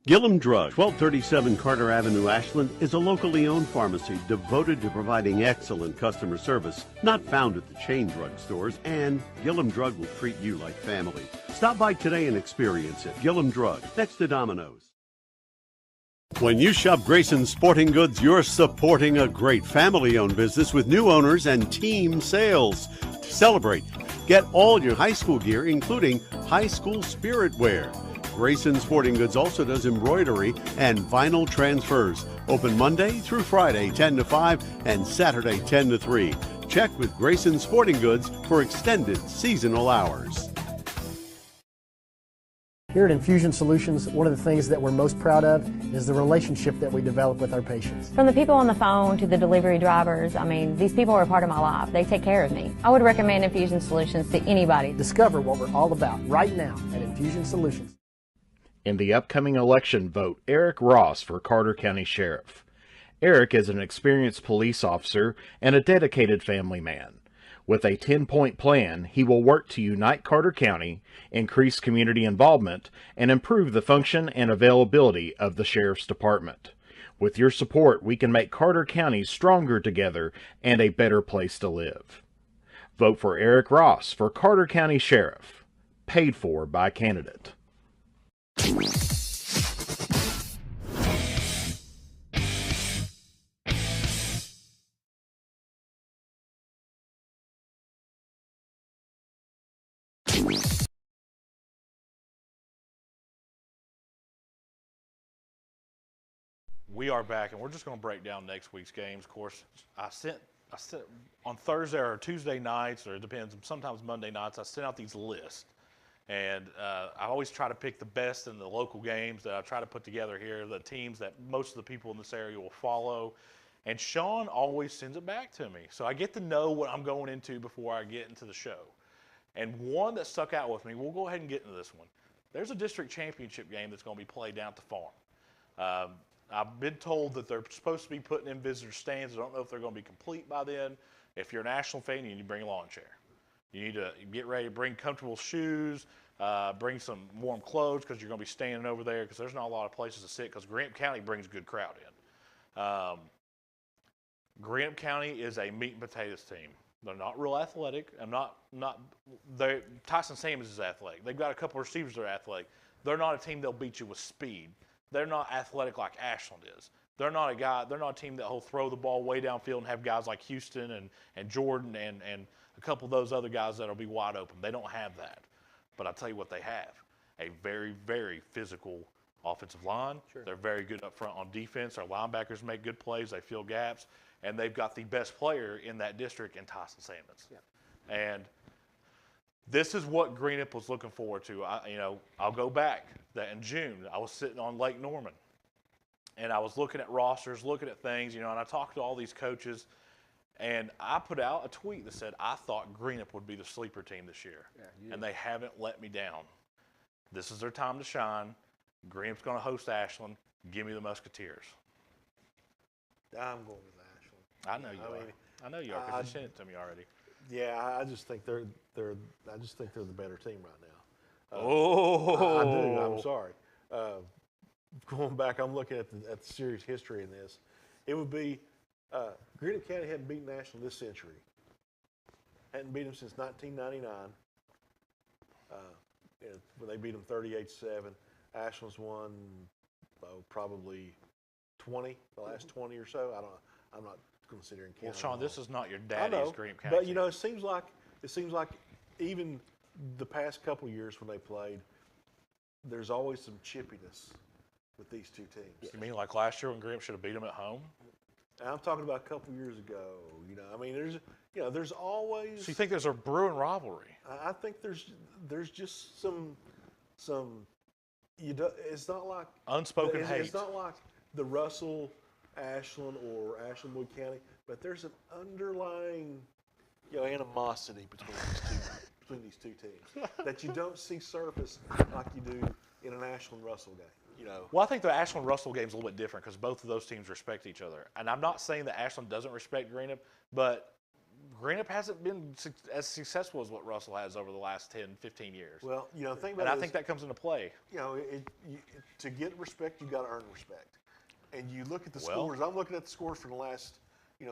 Gillum Drug, 1237 Carter Avenue, Ashland, is a locally owned pharmacy devoted to providing excellent customer service, not found at the chain drug stores, and Gillum Drug will treat you like family. Stop by today and experience it. Gillum Drug, next to Domino's. When you shop Grayson Sporting Goods, you're supporting a great family-owned business with new owners and team sales. To celebrate, get all your high school gear, including high school spirit wear. Grayson Sporting Goods also does embroidery and vinyl transfers. Open Monday through Friday, 10 to 5, and Saturday, 10 to 3. Check with Grayson Sporting Goods for extended seasonal hours. Here at Infusion Solutions, one of the things that we're most proud of is the relationship that we develop with our patients. From the people on the phone to the delivery drivers, I mean, these people are a part of my life. They take care of me. I would recommend Infusion Solutions to anybody. Discover what we're all about right now at Infusion Solutions. In the upcoming election, vote Eric Ross for Carter County Sheriff. Eric is an experienced police officer and a dedicated family man. With a 10-point plan, he will work to unite Carter County, increase community involvement, and improve the function and availability of the Sheriff's Department. With your support, we can make Carter County stronger together and a better place to live. Vote for Eric Ross for Carter County Sheriff. Paid for by candidate. We are back, and we're just going to break down next week's games. Of course, I sent on Thursday or Tuesday nights, or it depends, sometimes Monday nights, I sent out these lists. And I always try to pick the best in the local games that I try to put together here, the teams that most of the people in this area will follow. And Sean always sends it back to me. So I get to know what I'm going into before I get into the show. And one that stuck out with me, we'll go ahead and get into this one. There's a district championship game that's going to be played down at the farm. I've been told that they're supposed to be putting in visitor stands. I don't know if they're going to be complete by then. If you're an Ashland fan, you need to bring a lawn chair. You need to get ready to bring comfortable shoes, bring some warm clothes because you're going to be standing over there because there's not a lot of places to sit because Greenup County brings a good crowd in. Greenup County is a meat and potatoes team. They're not real athletic. Tyson Salmons is athletic. They've got a couple of receivers that are athletic. They're not a team that'll beat you with speed. They're not athletic like Ashland is. They're not a team that will throw the ball way downfield and have guys like Houston and Jordan and a couple of those other guys that'll be wide open. They don't have that. But I'll tell you what they have. A very, very physical offensive line. Sure. They're very good up front on defense. Our linebackers make good plays. They fill gaps. And they've got the best player in that district in Tyson Salmons. Yeah. And this is what Greenup was looking forward to. I'll go back that in June, I was sitting on Lake Norman, and I was looking at rosters, looking at things, and I talked to all these coaches, and I put out a tweet that said I thought Greenup would be the sleeper team this year, and they haven't let me down. This is their time to shine. Greenup's going to host Ashland. Give me the Musketeers. I'm going with Ashland. I know you are. I know you are because you sent it to me already. Yeah, I just think they're the better team right now. I do. I'm sorry. Going back, I'm looking at the series history in this. It would be Greenup County hadn't beaten Ashland this century. Hadn't beat them since 1999. When they beat them 38-7. Ashland's won probably 20, the last 20 or so. I'm not considering counting. Well, Sean, this is not your daddy's Greenup County. But it seems like even the past couple years when they played, there's always some chippiness with these two teams. You mean like last year when Greenup should have beat them at home? And I'm talking about a couple years ago. There's always. So you think there's a brewing rivalry? I think there's just some. It's not like unspoken hate. It's not like the Russell, Ashland, or Ashland-Wood County, but there's an underlying, animosity between these two teams that you don't see surface like you do in an Ashland-Russell game. Well, I think the Ashland-Russell game is a little bit different because both of those teams respect each other. And I'm not saying that Ashland doesn't respect Greenup, but Greenup hasn't been as successful as what Russell has over the last 10, 15 years. Well, think about and I think that comes into play. To get respect, you got to earn respect. And you look at the scores. I'm looking at the scores for the last,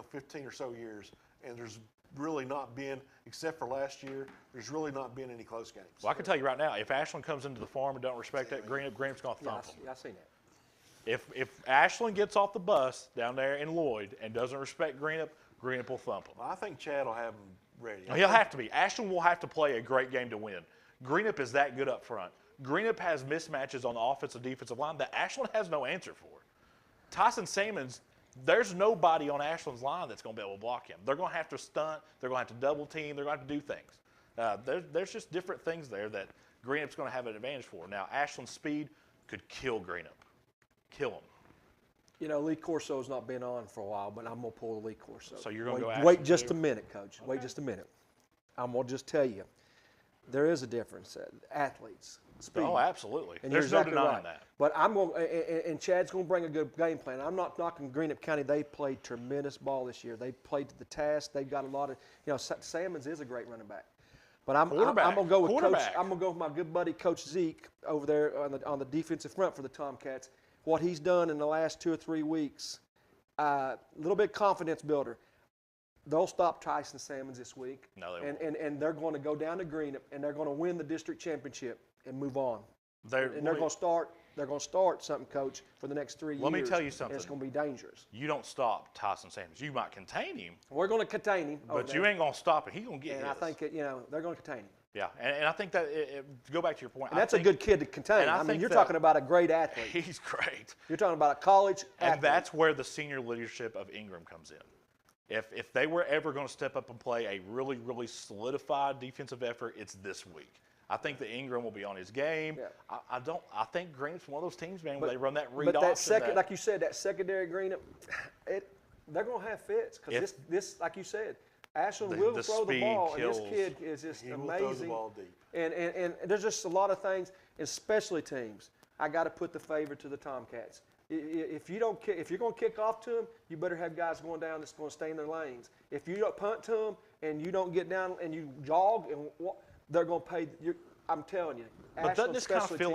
15 or so years, and there's really not been, except for last year, there's really not been any close games. Well, I can tell you right now, if Ashland comes into the farm and don't respect that Greenup's going to thump them. I've seen that. If Ashland gets off the bus down there in Lloyd and doesn't respect Greenup will thump them. Well, I think Chad will have them ready. He'll have to be. Ashland will have to play a great game to win. Greenup is that good up front. Greenup has mismatches on the offensive defensive line that Ashland has no answer for. Tyson Salmons, there's nobody on Ashland's line that's going to be able to block him. They're going to have to stunt. They're going to have to double team. They're going to have to do things. There's just different things there that Greenup's going to have an advantage for. Now, Ashland's speed could kill Greenup. Kill him. You know, Lee Corso's not been on for a while, but I'm going to pull the Lee Corso. So you're going to go Ashland Wait just too? a minute, Coach. Okay. Wait just a minute. I'm going to just tell you, there is a difference. Athletes, speed. Oh, absolutely. And There's exactly no denying right. that. But I'm going, and Chad's going to bring a good game plan. I'm not knocking Greenup County. They played tremendous ball this year. They played to the task. They've got a lot of, you know, Salmons is a great running back. But I'm going to go with Coach. I'm going to go with my good buddy Coach Zeke over there on the defensive front for the Tomcats. What he's done in the last 2 or 3 weeks, a little bit confidence builder. They'll stop Tyson Salmons this week. No, they won't. And they're going to go down to Greenup and they're going to win the district championship and move on. They're going to start something, Coach, for the next 3 years. Let me tell you something. And it's going to be dangerous. You don't stop Tyson Salmons. You might contain him. We're going to contain him. But you ain't going to stop him. He's going to get And his. I think they're going to contain him. Yeah, and I think that to go back to your point. And that's a good kid to contain. I mean, you're talking about a great athlete. He's great. You're talking about a college athlete. And that's where the senior leadership of Ingram comes in. If they were ever going to step up and play a really, really solidified defensive effort, it's this week. I think that Ingram will be on his game. Yeah. I think Greenup's one of those teams, man, where they run that read option. But that second, like you said, that secondary Greenup, they're going to have fits because this, like you said, Ashland will throw the ball, and this kid is just amazing. Will throw the ball deep. And there's just a lot of things, especially teams. I got to put the favor to the Tomcats. If you're going to kick off to them, you better have guys going down that's going to stay in their lanes. If you don't punt to them and you don't get down and you jog, they're going to pay. I'm telling you. But doesn't this kind of feel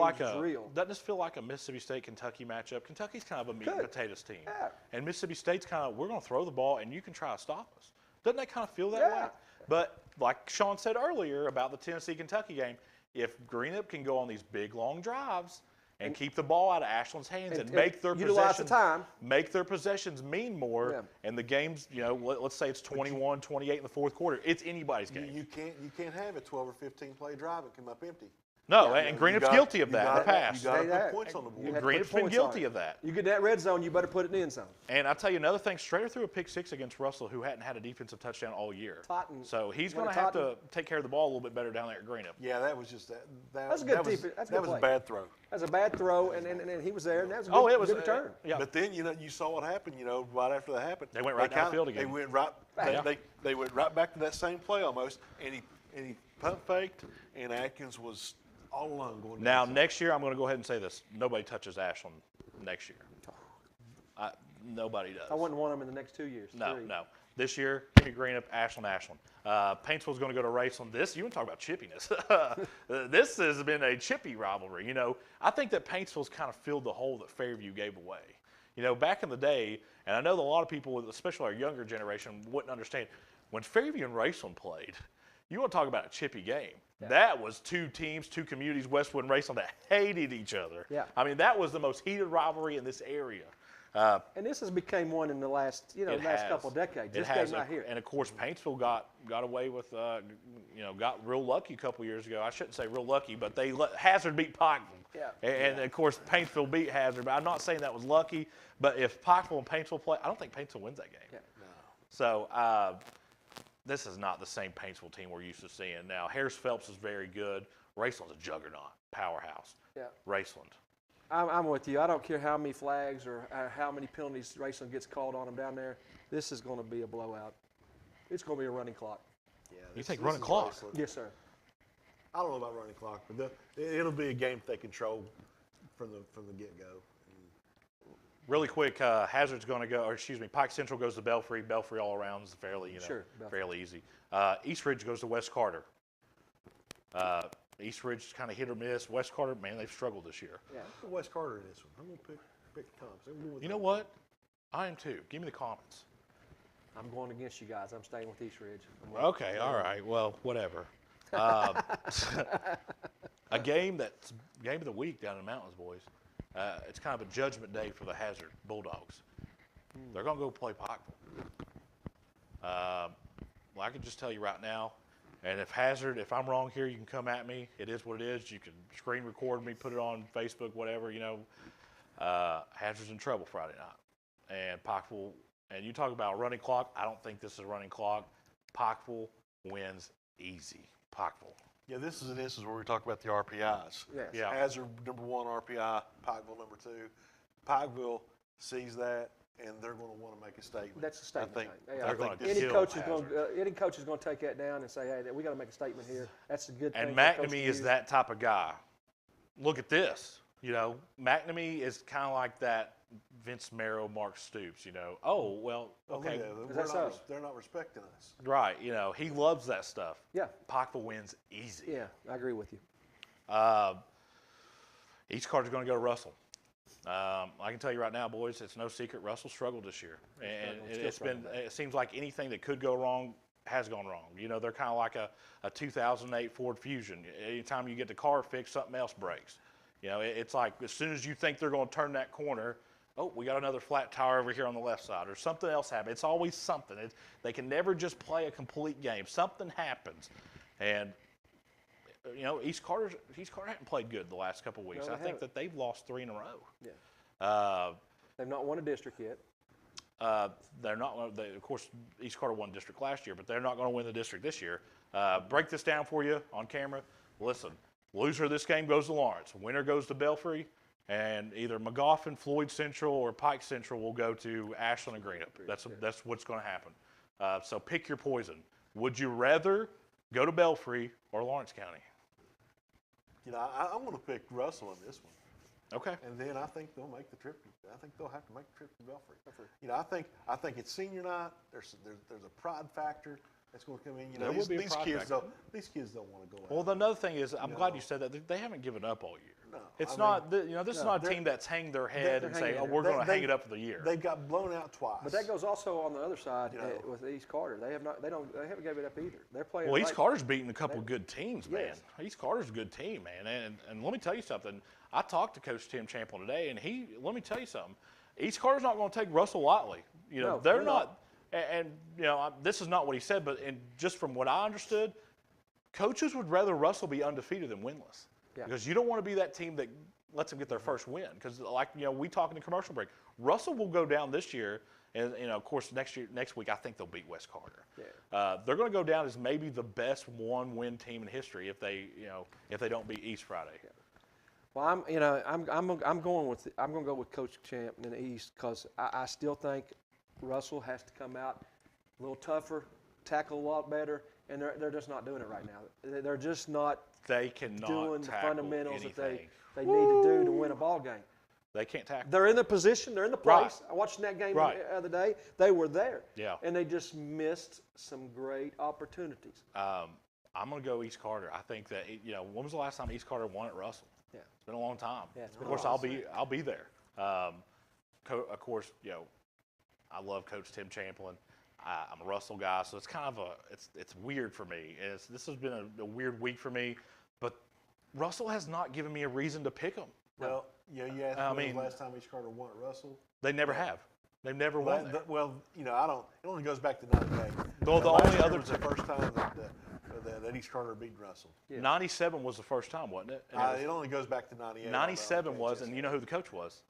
like a Mississippi State-Kentucky matchup? Kentucky's kind of a meat and potatoes team, and Mississippi State's kind of we're going to throw the ball and you can try to stop us. Doesn't that kind of feel that way? But like Sean said earlier about the Tennessee-Kentucky game, if Greenup can go on these big, long drives and keep the ball out of Ashland's hands and make their possessions mean more, and the game's, let's say it's 21-28 in the fourth quarter, it's anybody's game. You can't have a 12 or 15 play drive and come up empty. No, and Greenup's guilty of that in the past. You got to put points on the board. Greenup's been guilty of that. You get that red zone, you better put it in the end zone. And I'll tell you another thing, Strader threw a pick six against Russell, who hadn't had a defensive touchdown all year. So he's going to have to take care of the ball a little bit better down there at Greenup. Yeah, that was just that. That's a good defense. That was a bad throw. That was a bad throw, and he was there, and that was a good return. Yeah. But then, you saw what happened, right after that happened. They went right downfield again. They went right they went right back to that same play almost, and he pump faked, and Atkins was all alone going now, next year, I'm going to go ahead and say this. Nobody touches Ashland next year. Nobody does. I wouldn't want them in the next 2 years. No. This year, give me Greenup, Ashland. Paintsville's going to go to Raceland. You want to talk about chippiness. This has been a chippy rivalry. I think that Paintsville's kind of filled the hole that Fairview gave away. Back in the day, and I know that a lot of people, especially our younger generation, wouldn't understand, when Fairview and Raceland played, you want to talk about a chippy game. Yeah. That was two teams, two communities, Westwood and Raceland, that hated each other. Yeah. I mean, that was the most heated rivalry in this area. And this has become one in the last, couple of decades. This game right here. And of course, Paintsville got away with, got real lucky a couple years ago. I shouldn't say real lucky, but Hazard beat Pikeville. Yeah. And of course, Paintsville beat Hazard. But I'm not saying that was lucky. But if Pikeville and Paintsville play, I don't think Paintsville wins that game. Yeah. No. So this is not the same Paintsville team we're used to seeing. Now, Harris Phelps is very good. Raceland's a juggernaut, powerhouse. Yeah. Raceland. I'm with you. I don't care how many flags or how many penalties Raceland gets called on them down there. This is going to be a blowout. It's going to be a running clock. Yeah. You think running clock? Yes, sir. I don't know about running clock, but it'll be a game they control from the get-go. Really quick, Hazard's going to go, or excuse me, Pike Central goes to Belfry. Belfry all around is fairly, fairly easy. East Ridge goes to West Carter. East Ridge is kind of hit or miss. West Carter, man, they've struggled this year. Yeah, put West Carter in this one. I'm going to pick the Comets. You know what? I am too. Give me the Comets. I'm going against you guys. I'm staying with East Ridge. Okay, all right. Well, whatever. A game that's game of the week down in the mountains, boys. It's kind of a judgment day for the Hazard Bulldogs. They're going to go play Pikeville. Well, I can just tell you right now, and if I'm wrong here, you can come at me. It is what it is. You can screen record me, put it on Facebook, whatever, Hazard's in trouble Friday night. And Pikeville, and you talk about running clock, I don't think this is a running clock. Pikeville wins easy. Pikeville. Yeah, this is an instance where we talk about the RPIs. Yes. Yeah. Hazard number 1 RPI, Pikeville number 2. Pikeville sees that, and they're going to want to make a statement. That's a statement. I think, Yeah. I They're think gonna this- Any kill coach is going. Hazard. Any coach is going to take that down and say, "Hey, we got to make a statement here." That's a good thing. And for a coach McNamee to is use. that type of guy. Look at this. You know, McNamee is kind of like that Vince Marrow, Mark Stoops. You know, oh well, Oh, look okay, at it. Is that so? They're not respecting us. right. You know, he loves that stuff. Yeah. Pikeville wins easy. Yeah, I agree with you. East Carter's going to go to Russell. I can tell you right now, boys, it's no secret Russell struggled this year, and it seems like anything that could go wrong has gone wrong. You know, they're kind of like a 2008 Ford Fusion. Anytime you get the car fixed, something else breaks. You know, it's like as soon as you think they're going to turn that corner, oh, we got another flat tire over here on the left side, or something else happens. It's always something. They can never just play a complete game. Something happens, and you know, East Carter hadn't played good the last couple of weeks. No, I think that they've lost 3 in a row. Yeah. They've not won a district yet. They're not. Of course, East Carter won district last year, but they're not going to win the district this year. Break this down for you on camera. Listen, loser of this game goes to Lawrence. Winner goes to Belfry, and either McGoffin, Floyd Central, or Pike Central will go to Ashland and Greenup. That's what's going to happen. So pick your poison. Would you rather go to Belfry or Lawrence County? You know, I'm going to pick Russell in this one. Okay. And then I think they'll make the trip. I think they'll have to make the trip to Belfry. You know, I think it's senior night. There's a pride factor that's going to come in. You know, There will be a these pride kids factor. these kids don't want to go out. Well, another thing is, I'm glad No. you said that. They haven't given up all year. No, It's I not. mean, This is no, not a they're- team that's hang their head they're and say, hanging "Oh, in we're there. going to hang it up for the year." They've got blown out twice. But that goes also on the other side You know. with East Carter. They haven't given it up either. They're playing. Well, East right- Carter's beaten a couple good teams, man. Yes. East Carter's a good team, man. And let me tell you something. I talked to Coach Tim Champlin today, and let me tell you something. East Carter's not going to take Russell lightly. You know, No, they're they're not. And you know, this is not what he said, but just from what I understood, coaches would rather Russell be undefeated than winless. Yeah. Because you don't want to be that team that lets them get their first win. Because, like, you know, we talk in the commercial break, Russell will go down this year, and you know, of course, next week, I think they'll beat West Carter. Yeah. They're going to go down as maybe the best one-win team in history if they don't beat East Friday. Yeah. Well, I'm going to go with Coach Champ in the East because I still think Russell has to come out a little tougher, tackle a lot better, and they're just not doing it right now. They're just not They cannot doing the tackle fundamentals anything. that they need to do to win a ball game. They can't tackle. They're in the position, they're in the Right. place. I watched that game Right. the other day. They were there. Yeah. And they just missed some great opportunities. I'm going to go East Carter. I think that when was the last time East Carter won at Russell? Yeah. It's been a long time. Yeah, it's been of a course, long I'll be there. Of course, I love Coach Tim Champlin. I'm a Russell guy, so it's kind of it's weird for me. This has been a weird week for me, but Russell has not given me a reason to pick them. Well, you asked me the last time East Carter won at Russell. They never have. They've never won there. Well, I don't. It only goes back to 98. Well, the Last only year other was the first time that East Carter beat Russell. Yeah. 97 was the first time, wasn't it? And It only goes back to 98. 97 was, and you know who the coach was?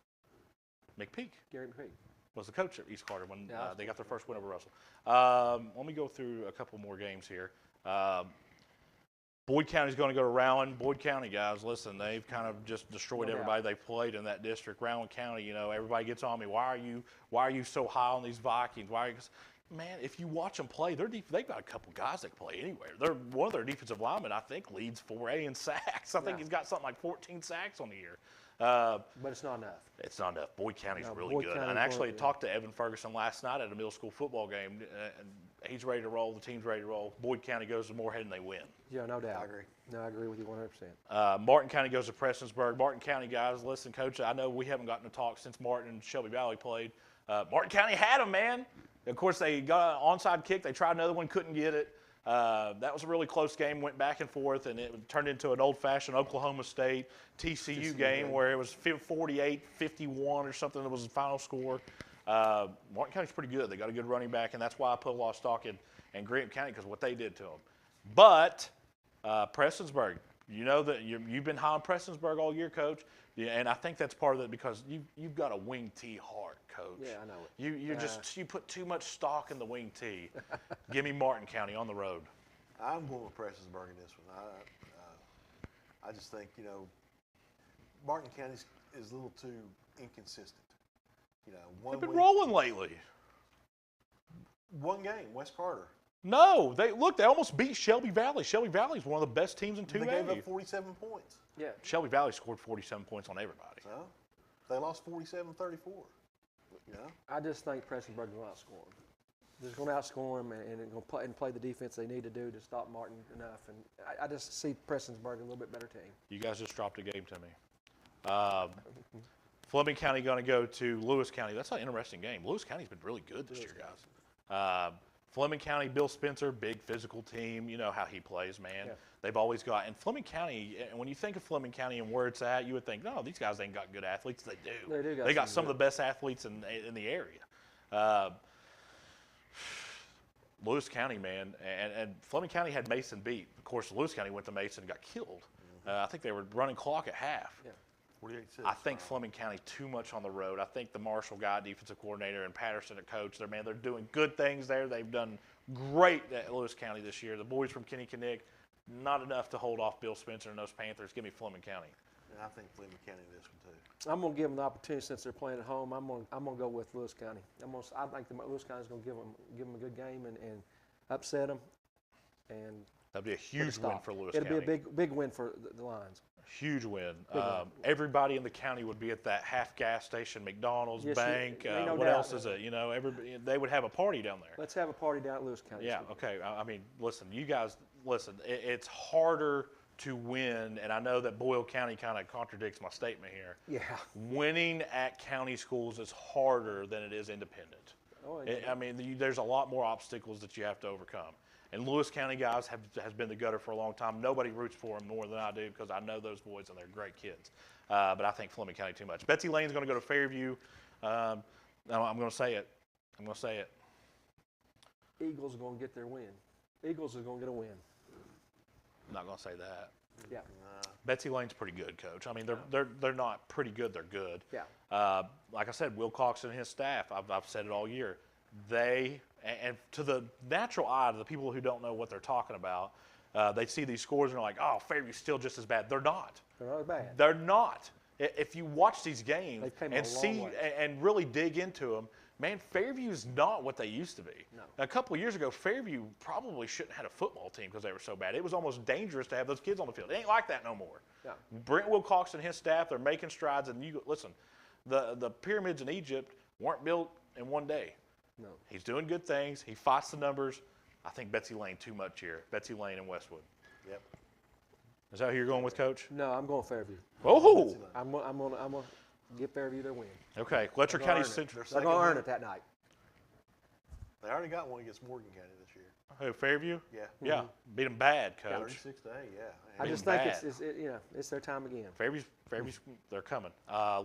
McPeak Gary McPeak was the coach at East Carter when Yeah, they got their first win over Russell. Let me go through a couple more games here. Boyd County's going to go to Rowan. Boyd County, guys, listen, they've kind of just destroyed everybody they played in that district. Rowan County, everybody gets on me. Why are you so high on these Vikings? Man, if you watch them play, they've got a couple guys that can play anywhere. One of their defensive linemen, I think, leads 4A in sacks. I think he's got something like 14 sacks on the year. But it's not enough. It's not enough. Boyd County's really Boyd good. County's And actually really talked to Evan Ferguson last night at a middle school football game, and he's ready to roll. The team's ready to roll. Boyd County goes to Moorhead and they win. Yeah, no doubt. I agree. No, I agree with you 100%. Martin County goes to Prestonsburg. Martin County guys, listen, Coach, I know we haven't gotten to talk since Martin and Shelby Valley played. Martin County had them, man. Of course, they got an onside kick. They tried another one, couldn't get it. That was a really close game, went back and forth, and it turned into an old-fashioned Oklahoma State TCU game where it was 48-51 or something that was the final score. Martin County's pretty good. They got a good running back, and that's why I put a lot of stock in Graham County because what they did to them. But Prestonsburg, you know that you've been high on Prestonsburg all year, Coach, and I think that's part of it because you've got a wing T heart, Coach. Yeah, I know it. You put too much stock in the wing T. Give me Martin County on the road. I'm going with Prestonsburg in this one. I just think, Martin County is a little too inconsistent. They've been rolling lately. One game, West Carter. No, they almost beat Shelby Valley. Shelby Valley is one of the best teams in 2A. They gave up 47 points. Yeah. Shelby Valley scored 47 points on everybody. So they lost 47-34. I just think Prestonsburg will outscore them. They're going to outscore them and going to play the defense they need to do to stop Martin enough. And I just see Prestonsburg a little bit better team. You guys just dropped a game to me. Fleming County going to go to Lewis County. That's an interesting game. Lewis County's been really good this year, guys. Fleming County, Bill Spencer, big physical team. You know how he plays, man. Yeah. They've always got. And Fleming County, and when you think of Fleming County and where it's at, you would think, no, these guys ain't got good athletes. They do. They got some of the best athletes in the area. Lewis County, man, and Fleming County had Mason beat. Of course, Lewis County went to Mason and got killed. I think they were running clock at half. Yeah. 48-6. I think Fleming County too much on the road. I think the Marshall guy, defensive coordinator, and Patterson, at coach, they're doing good things there. They've done great at Lewis County this year. The boys from Kenny Kinnick, not enough to hold off Bill Spencer and those Panthers. Give me Fleming County. And I think Fleming County this one too. I'm going to give them the opportunity since they're playing at home. I'm going to go with Lewis County. I think Lewis County is going to give them a good game and upset them. And that'd be a huge win for Lewis County. County. It'll be a big win for the Lions. Huge win. Everybody in the county would be at that half gas station, McDonald's, bank. What else is it? Everybody, they would have a party down there. Let's have a party down at Lewis County. Yeah. Okay. I mean, listen, you guys, listen. It's harder to win, and I know that Boyle County kind of contradicts my statement here. Yeah. Winning at county schools is harder than it is independent. Oh, yeah. I mean, there's a lot more obstacles that you have to overcome. And Lewis County guys has been the gutter for a long time. Nobody roots for them more than I do because I know those boys and they're great kids. But I think Fleming County too much. Betsy Lane's going to go to Fairview. I'm going to say it. Eagles are going to get their win. Eagles are going to get a win. I'm not going to say that. Yeah. Betsy Lane's pretty good, Coach. I mean, they're not pretty good. They're good. Yeah. Like I said, Will Cox and his staff. I've said it all year. And to the natural eye, to the people who don't know what they're talking about, they see these scores and they're like, "Oh, Fairview's still just as bad." They're not. They're not as bad. They're not. If you watch these games and see and really dig into them, man, Fairview's not what they used to be. No. A couple of years ago, Fairview probably shouldn't have had a football team because they were so bad. It was almost dangerous to have those kids on the field. It ain't like that no more. Yeah. Brent Wilcox and his staff, they're making strides. And you listen, the pyramids in Egypt weren't built in one day. No. He's doing good things. He fights the numbers. I think Betsy Lane too much here. Betsy Lane and Westwood. Yep. Is that who you're going with, Coach? No, I'm going Fairview. Oh. I'm gonna give Fairview their win. Okay, Letcher County Central. They're going to earn it that night. They already got one against Morgan County this year. Who, Fairview? Yeah. Yeah. Beat them bad, Yeah, Coach. 36-8. Yeah. I just think it's their time again. Fairview's, they're coming.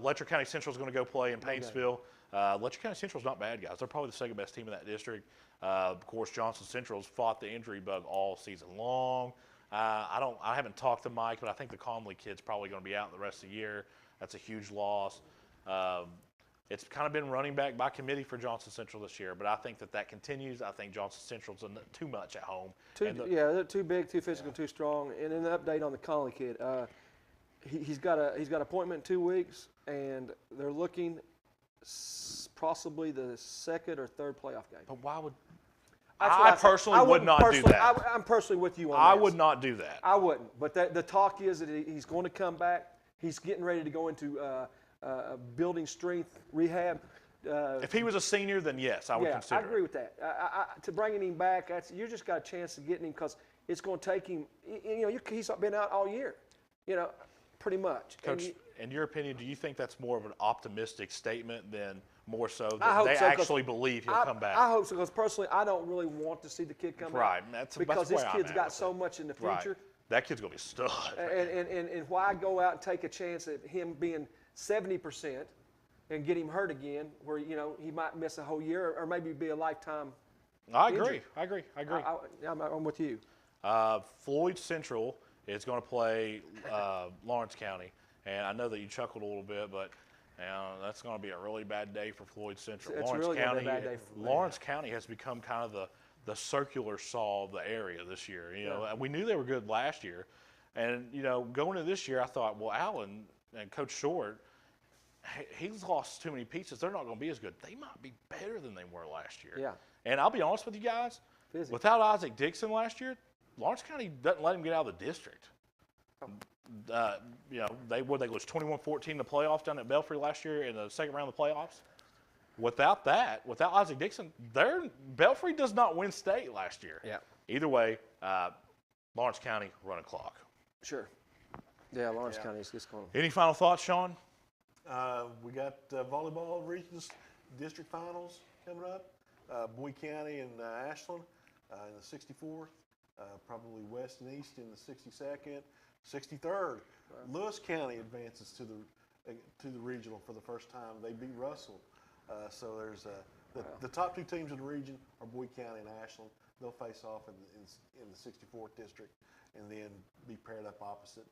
Letcher County Central is going to go play in Paintsville. Letcher County Central's not bad, guys. They're probably the second best team in that district. Of course, Johnson Central's fought the injury bug all season long. I haven't talked to Mike, but I think the Conley kid's probably going to be out the rest of the year. That's a huge loss. It's kind of been running back by committee for Johnson Central this year, but I think that continues. I think Johnson Central's too much at home. They're too big, too physical, too strong. And an update on the Conley kid. He's got an appointment in 2 weeks, and they're looking possibly the second or third playoff game. But why would I personally would not do that? I'm personally with you on I this. would not do that. I wouldn't. But the talk is that he's going to come back. He's getting ready to go into building strength rehab. If he was a senior, then yes, I would consider I agree with that. To bringing him back, you just got a chance of getting him because it's going to take him. He's been out all year. Pretty much. Coach, in your opinion, do you think that's more of an optimistic statement than more so that they actually believe he'll come back? I hope so, because personally, I don't really want to see the kid come back. Right. Because this kid's got so much in the future. Right. That kid's going to be a stud. And why go out and take a chance at him being 70% and get him hurt again, where he might miss a whole year or maybe be a lifetime. I injury. agree. I'm with you. Floyd Central is going to play Lawrence County, and I know that you chuckled a little bit, but that's going to be a really bad day for Floyd Central. It's really going to be a bad day for Lawrence County has become kind of the circular saw of the area this year. We knew they were good last year. And, you know, going into this year, I thought, well, Allen and Coach Short, he's lost too many pieces. They're not going to be as good. They might be better than they were last year. Yeah. And I'll be honest with you guys, without Isaac Dixon last year, Lawrence County doesn't let him get out of the district. You know, they lose 21-14 in the playoffs down at Belfry last year in the second round of the playoffs. Without Isaac Dixon, Belfry does not win state last year. Yeah. Either way, Lawrence County running clock. Sure. Yeah, Lawrence County is just going. Any final thoughts, Sean? We got volleyball regions district finals coming up. Bowie County and Ashland in the 64th. Probably West and East in the 62nd. 63rd. Lewis County advances to the regional for the first time. They beat Russell. So there's the top two teams in the region are Bowie County and Ashland. They'll face off in the 64th district and then be paired up opposite.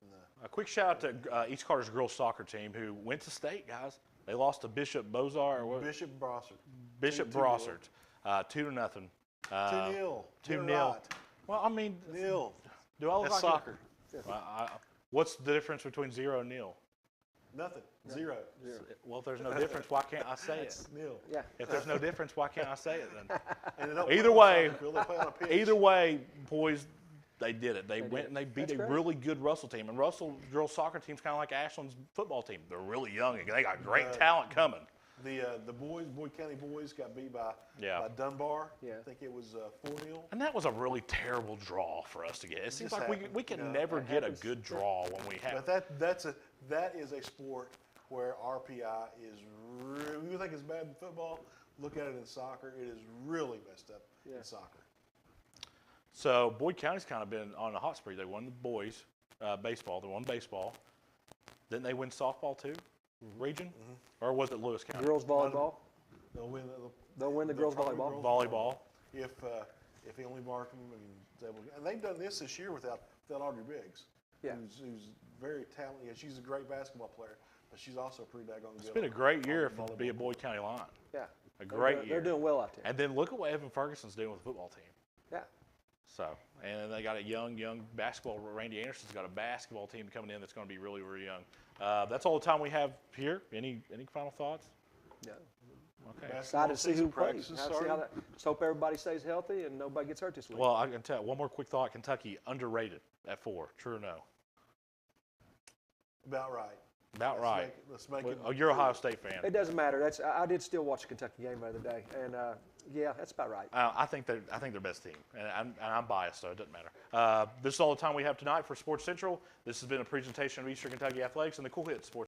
A quick shout out to East Carter's girls soccer team who went to state, guys. They lost to Bishop Bozar or what? Bishop Brossart. Bishop Brossart, 2-0. 2-0. 2-0. Well, I mean, nil. Do I look That's like soccer. What's the difference between 0 and nil? Nothing. Zero. Well, if there's no difference, why can't I say it? Nil. Yeah. If there's no difference, why can't I say it then? And they don't Either play on way, soccer field, they play on a pitch. either way, boys, they did it. They went and they beat a really good Russell team. And Russell girls soccer team's kind of like Ashland's football team. They're really young and they got great talent coming. The boys, Bowie County boys, got beat by Dunbar. Yeah. I think it was 4-0. And that was a really terrible draw for us to get. It seems just like we can never get a good draw when we have. But that is a sport where RPI is really, you think it's bad in football, look at it in soccer. It is really messed up in soccer. So Boyd County's kind of been on a hot streak. They won the boys baseball. They won baseball. Didn't they win softball too? Region? Or was it Lewis County? Girls volleyball. They'll win the girls volleyball. Volleyball. If Emily Markham and they've done this year without Audrey Biggs. Yeah. Who's very talented. Yeah, she's a great basketball player, but she's also pretty daggone good. It's been a great year to be a Boyd County Lion. Yeah. A great year. They're doing well out there. And then look at what Evan Ferguson's doing with the football team. Yeah. So, and they got a young basketball. Randy Anderson's got a basketball team coming in that's going to be really, really young. That's all the time we have here. Any final thoughts? No. Okay. Excited to see who plays. Just hope everybody stays healthy and nobody gets hurt this week. Well, I can tell. One more quick thought. Kentucky underrated at 4. True or no? About right. About right. Let's make it. Oh, you're an Ohio State fan. It doesn't matter. I did still watch the Kentucky game the other day, and yeah, that's about right. I think they're best team, and I'm biased, so it doesn't matter. This is all the time we have tonight for Sports Central. This has been a presentation of Eastern Kentucky Athletics and the Cool Hits Sports.